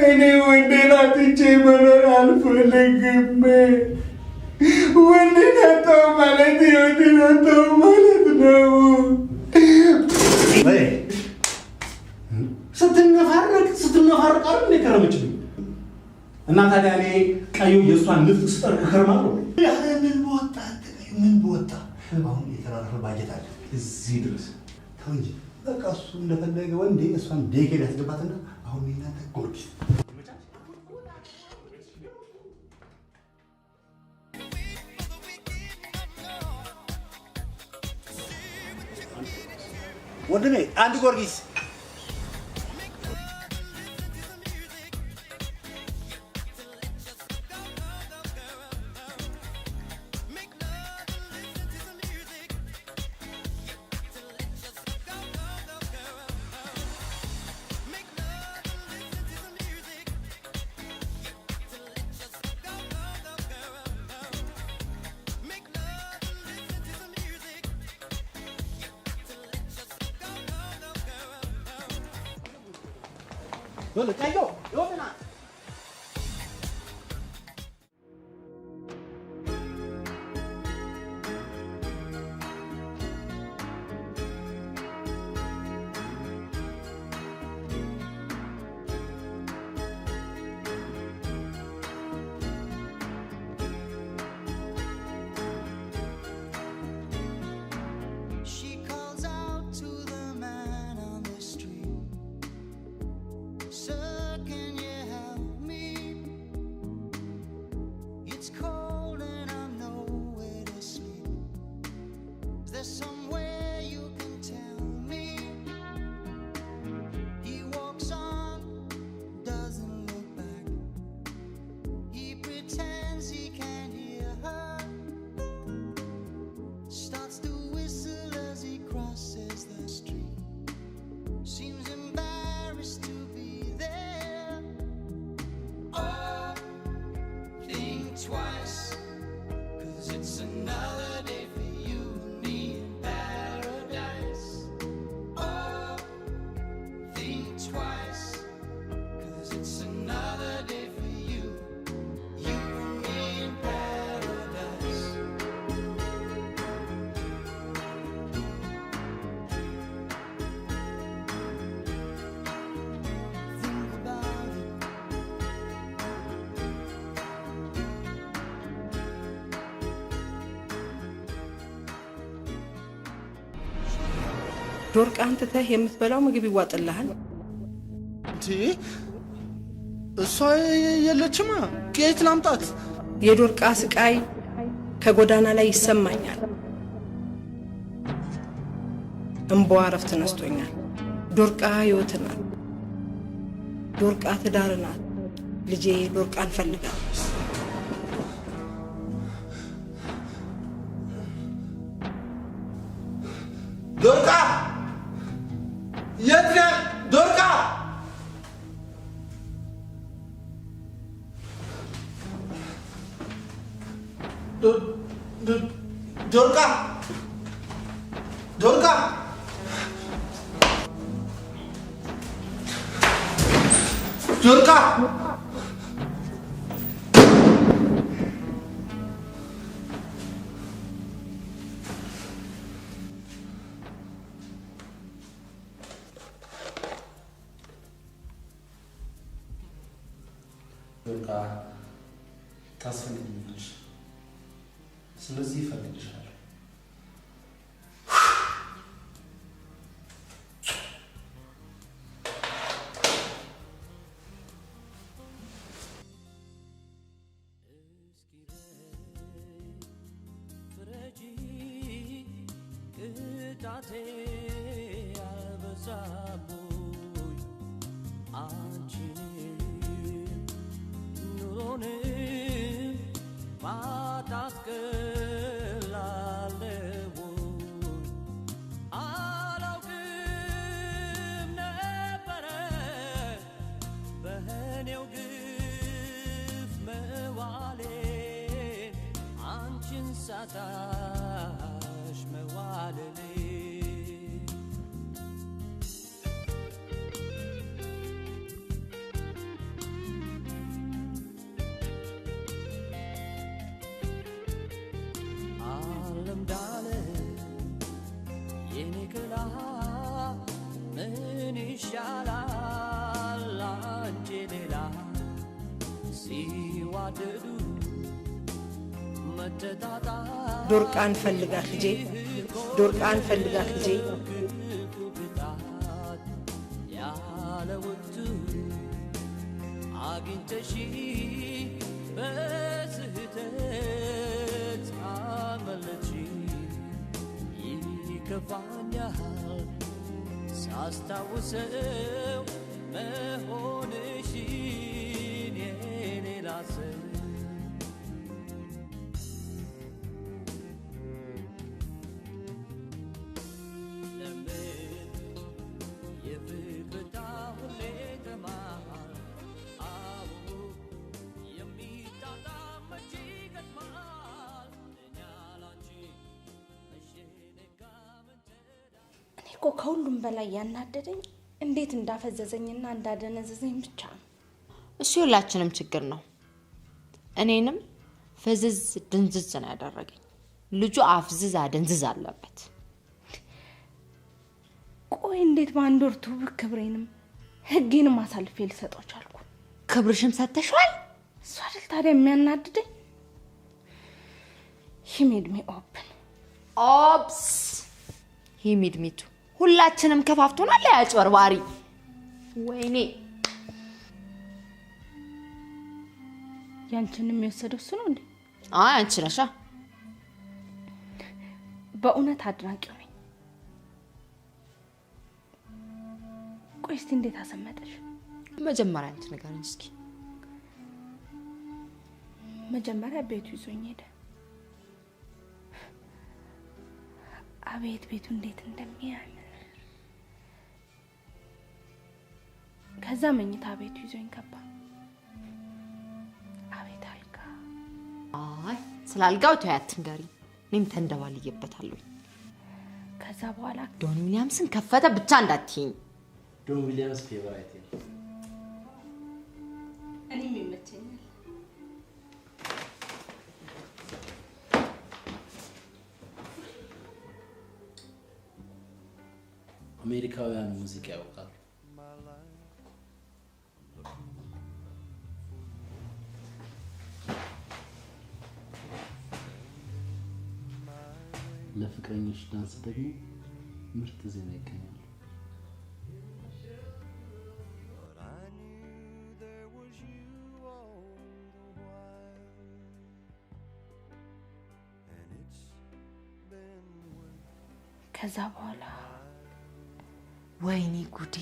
እኔ ወንዴን አጥቼ መኖር አልፈልግም። ወንዴን አጣሁ ማለት ህይወቴን አጣሁ ማለት ነው። ስትነፋረቅ አይደል እንደ ከረመችልኝ እና ታዲያ እኔ ቀዩ የእሷን ንፍጥ ስጠርቅ ከርማለሁ። ምን በወጣ አሁን የተራረፈ ባጀት አለ እዚህ ድረስ ተው እንጂ በቃ እሱ እንደፈለገ ወንዴ እሷን ዴኬድ ያስገባትና አሁን እናንተ ጎርጊስ ወንድሜ አንድ ጎርጊስ Well, let's go. Open up. Second, yeah. ዶርቃን ትተህ የምትበላው ምግብ ይዋጥልሃል። እንዴ እሷ የለችማ፣ ከየት ላምጣት? የዶርቃ ስቃይ ከጎዳና ላይ ይሰማኛል። እንባዋ እረፍት ነስቶኛል። ዶርቃ ሕይወት ናት። ዶርቃ ትዳር ናት። ልጄ ዶርቃን ፈልጋለች። ዶርቃ የት ነህ? ዶርቃ ዶርቃ ዶርቃ ዶርቃ ዶርቃ ታስፈልጊኛለሽ። ስለዚህ እፈልግሻለሁ። ሳታሽ መዋለሌ ዓለም ዳለ የኔ ገላ ምን ይሻላል አንቺ ሌላ ሲዋደዱ ዶርቃን ፈልጋት ልጄ፣ ዶርቃን ፈልጋት ልጄ። ያለ ወቅቱ አግኝተሽ በስህተት አመለጥሽ። ይከፋኛል ሳስታውሰው መሆንሽን የሌላ ሰው ከሁሉም በላይ ያናደደኝ እንዴት እንዳፈዘዘኝና እንዳደነዘዘኝ ብቻ ነው። እሱ የሁላችንም ችግር ነው። እኔንም ፈዝዝ ድንዝዝ ነው ያደረገኝ። ልጁ አፍዝዝ አደንዝዝ አለበት። ቆይ እንዴት በአንድ ወር ትውውቅ ክብሬንም ህጌንም አሳልፌ ልሰጠው ቻልኩ? ክብርሽም ሰተሽዋል። እሱ አይደል ታዲያ የሚያናድደኝ? he made me open ኦፕስ he made me too። ሁላችንም ከፋፍቶናል ያጭበርባሪ። ወይኔ ያንቺንም የወሰደው እሱ ነው እንዴ? አይ አንቺ ነሻ። በእውነት አድናቂው ነኝ። ቆይ እስቲ እንዴት አሰመጠሽ? መጀመሪያ አንቺ ንገሪኝ እስኪ። መጀመሪያ ቤቱ ይዞኝ ሄደ። አቤት ቤቱ እንዴት እንደሚያምር! ከዛ መኝታ ቤቱ ይዞኝ ገባ። አቤት አልጋ! አይ ስላልጋው ተያት ንገሪ። እኔም ተንደባልየበታለሁ። ከዛ በኋላ ዶን ዊሊያምስን ከፈተ ብቻ እንዳትይኝ። ዶን ዊሊያምስ ፌቨራይት ነው። እኔም ይመቸኛል። አሜሪካውያን ሙዚቃ ያውቃሉ። ለፍቅረኞች ዳንስ ደግሞ ምርጥ ዜና ይገኛል። ከዛ በኋላ ወይኔ ጉዴ!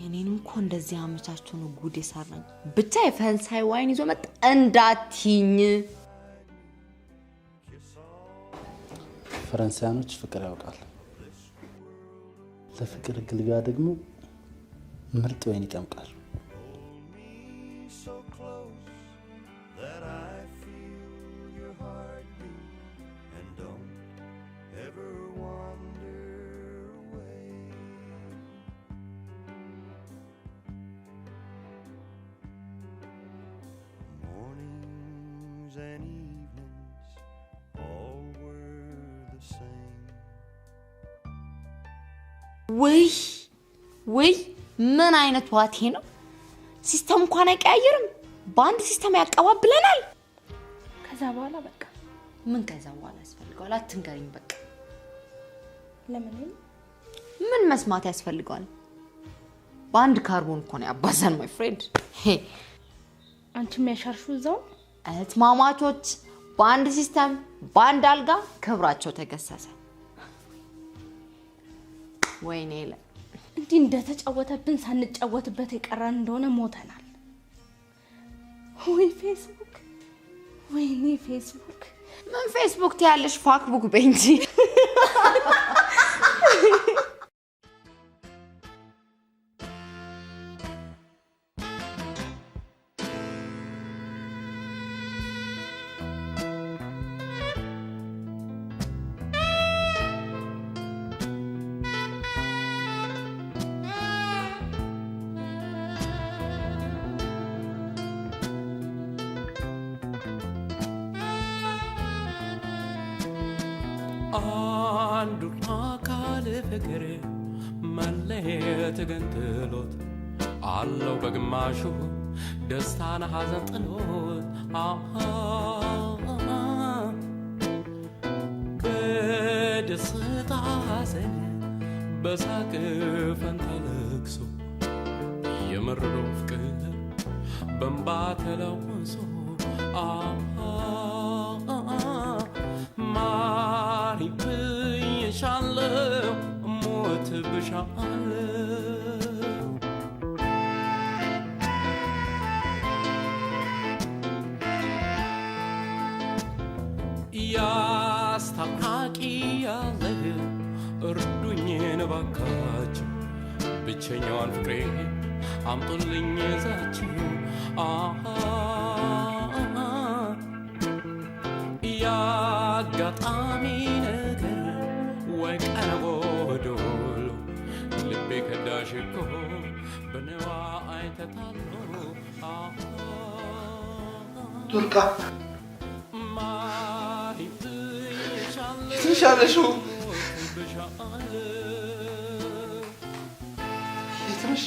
እኔንም እኮ እንደዚህ አመቻቸው ነው ጉዴ ሳራኝ። ብቻ የፈረንሳይ ዋይን ይዞ መጣ እንዳትኝ። ፈረንሳያኖች ፍቅር ያውቃል። ለፍቅር ግልጋ ደግሞ ምርጥ ወይን ይጠምቃል። And evenings all were the same. ወይ ምን አይነት ዋቴ ነው? ሲስተም እንኳን አይቀያየርም፣ በአንድ ሲስተም ያቀባብለናል። ከዛ በኋላ በቃ ምን ከዛ በኋላ ያስፈልገዋል? አትንገሪኝ በቃ። ለምን ምን መስማት ያስፈልገዋል? በአንድ ካርቦን እኮ ነው ያባዛን ማይ ፍሬንድ። አንቺም ያሻርሹ እዛው እህትማማቾች በአንድ ሲስተም በአንድ አልጋ ክብራቸው ተገሰሰ። ወይኔ እንዲህ እንደተጫወተብን ሳንጫወትበት የቀረን እንደሆነ ሞተናል። ወይ ፌስቡክ፣ ወይኔ ፌስቡክ። ምን ፌስቡክ ትያለሽ? ፋክቡክ በይ እንጂ። አንዱን አካል ፍቅር መለየት ገንጥሎት አለው በግማሹ ደስታን ሐዘን ጥሎት በደስታ ሐዘን በሳቅ ፈንታ ለቅሶ የመረሮ ፍቅር በእንባ ተለውሶ ማሪ ብዬሻለሁ ሞት ብሻለሁ ያስታራቂ ያለ እርዱኝ እባካችሁ ብቸኛዋን ፍቅሬ አምጡልኝ ይዛችሁ ያጋጣሚ ነገር ወይ ቀረቦ ዶሎ ልቤ ከዳሽ እኮ በነዋ አይተታሎ ቱርካ ትንሻለሽው የት ነሽ?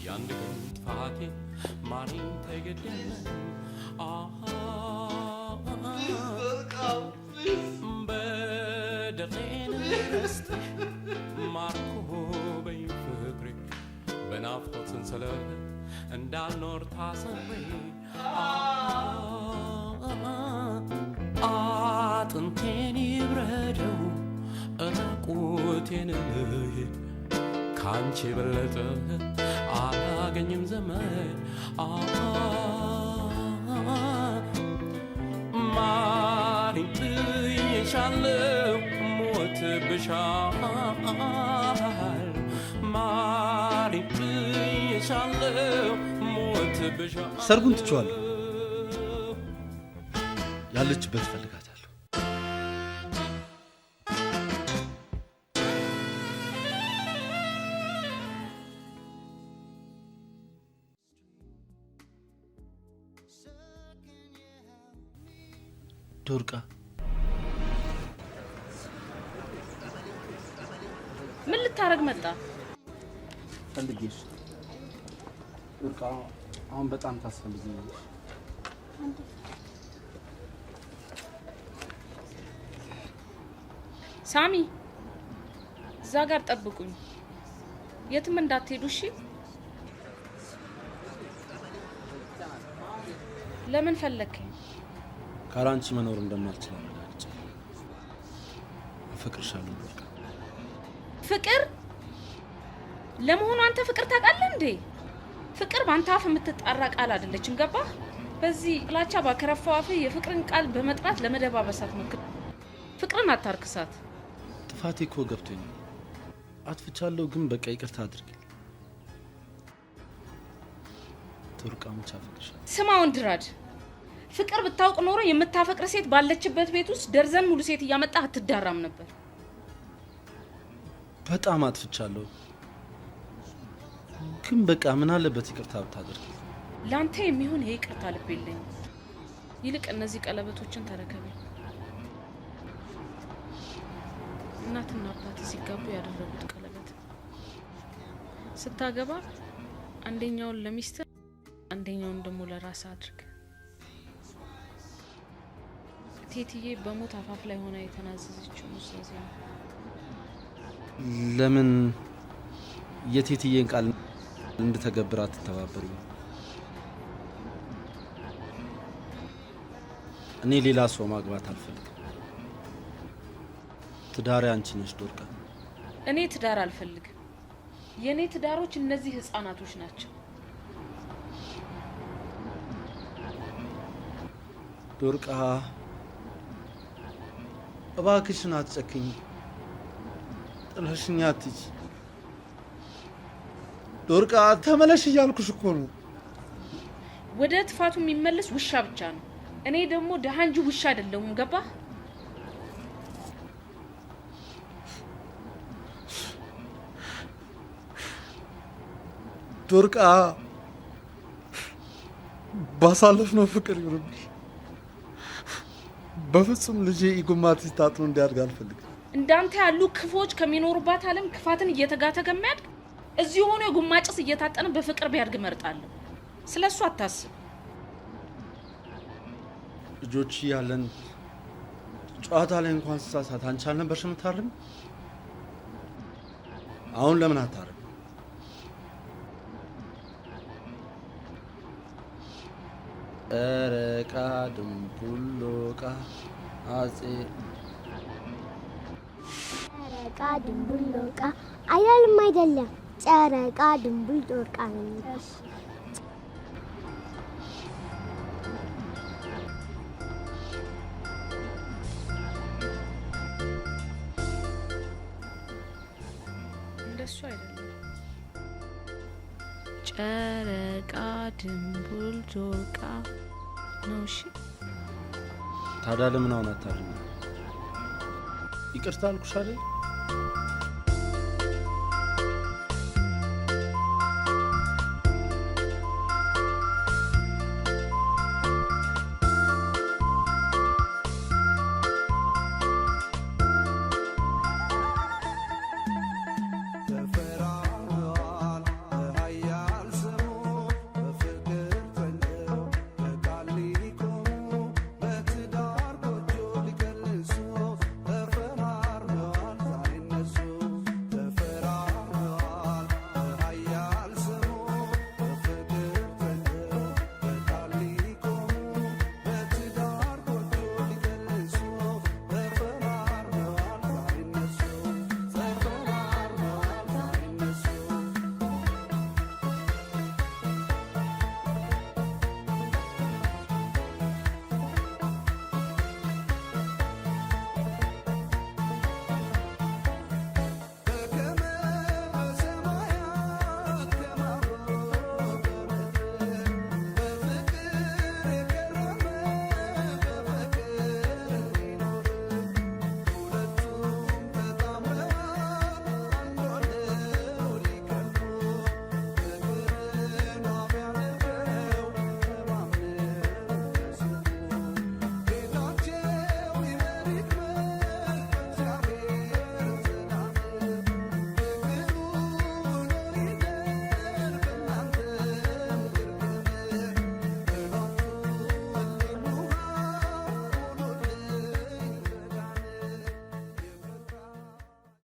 ያንድ ግን ጥፋቴ ማሪን ተገደለን በደሌን ረስተሽ ማርኮ በይ ፍቅሬ በናፍቆት ሰንሰለት እንዳልኖር ታስሬ አጥንቴን ይብረደው ራቁቴን ልሂድ ካንቺ በለጠ አላገኝም ዘመድ ማሪኝ ብዬሻለሁ ሞት ብሻል ማሪኝ ብዬሻለሁ ሞት ብሻል ሰርጉን ትቼዋለሁ። ያለችበት ፈልጋታለሁ። ዶርቃ ምን ልታረግ መጣ? ፈልጌሽ በቃ አሁን በጣም ታስፈልጊኛለሽ። ሳሚ እዛ ጋር ጠብቁኝ፣ የትም እንዳትሄዱ እሺ? ለምን ፈለከኝ? ካላንቺ መኖር እንደማልችል አረጋግጬ አፈቅርሻለሁ። በቃ ፍቅር? ለመሆኑ አንተ ፍቅር ታውቃለህ እንዴ? ፍቅር ባንተ አፍ የምትጣራ ቃል አይደለችም፣ ገባህ? በዚህ ጥላቻ ባከረፋው አፍ የፍቅርን ቃል በመጥራት ለመደባበሳት ሞክር። ፍቅርን አታርክሳት። ጥፋቴ እኮ ገብቶኝ አጥፍቻለሁ፣ ግን በቃ ይቅርታ አድርጊ። ዶርቃ ሙቻ አፈቅርሻለሁ። ስማ ወንድራድ፣ ፍቅር ብታውቅ ኖሮ የምታፈቅር ሴት ባለችበት ቤት ውስጥ ደርዘን ሙሉ ሴት እያመጣህ አትዳራም ነበር። በጣም አጥፍቻለሁ፣ ግን በቃ ምን አለበት ይቅርታ ብታደርጊ። ላንተ የሚሆን የይቅርታ ልብ የለኝም። ይልቅ እነዚህ ቀለበቶችን ተረከቢ። እናትና አባት ሲጋቡ ያደረጉት ቀለበት። ስታገባ አንደኛውን ለሚስት አንደኛውን ደግሞ ለራስ አድርግ። ቴትዬ በሞት አፋፍ ላይ ሆና የተናዘዘችው ሙሳዜ ነው። ለምን የቴትዬን ቃል እንድተገብር አትተባበሪኝ? እኔ ሌላ ሰው ማግባት አልፈልግም። ትዳሬ አንቺ ነሽ ዶርቃ። እኔ ትዳር አልፈልግም። የኔ ትዳሮች እነዚህ ህፃናቶች ናቸው። ዶርቃ እባክሽን አትጨክኝ፣ ጥለሽኝ አትሂጂ። ዶርቃ ተመለሽ እያልኩሽ እኮ ነው። ወደ ጥፋቱ የሚመለስ ውሻ ብቻ ነው። እኔ ደግሞ ደሃ እንጂ ውሻ አይደለሁም፣ ገባህ? ዶርቃ ባሳለፍነው ፍቅር ይሁንብሽ። በፍጹም ልጄ ኢጎማቲስ ታጥኖ እንዲያድግ አልፈልግም። እንዳንተ ያሉ ክፎች ከሚኖሩባት ዓለም ክፋትን እየተጋተገ የሚያድግ እዚህ ሆኖ የጉማጭስ እየታጠነ በፍቅር ቢያድግ እመርጣለሁ። ስለሱ አታስብ። ልጆች ያለን ጨዋታ ላይ እንኳን ስሳሳት አንቺ አልነበርሽ የምታርም? አሁን ለምን አታርም? ጨረቃ ድንቡሎቃ አጼ ጨረቃ ድንቡሎቃ አያልም አይደለም፣ ጨረቃ ድንቡል ዶርቃ ነው። እንደሱ አይደለም። ጨረቃ ድንቡል ዶርቃ ነው። እሺ ታዲያ ለምን አሁን አታርም? ይቅርታ አልኩሽ አይደል?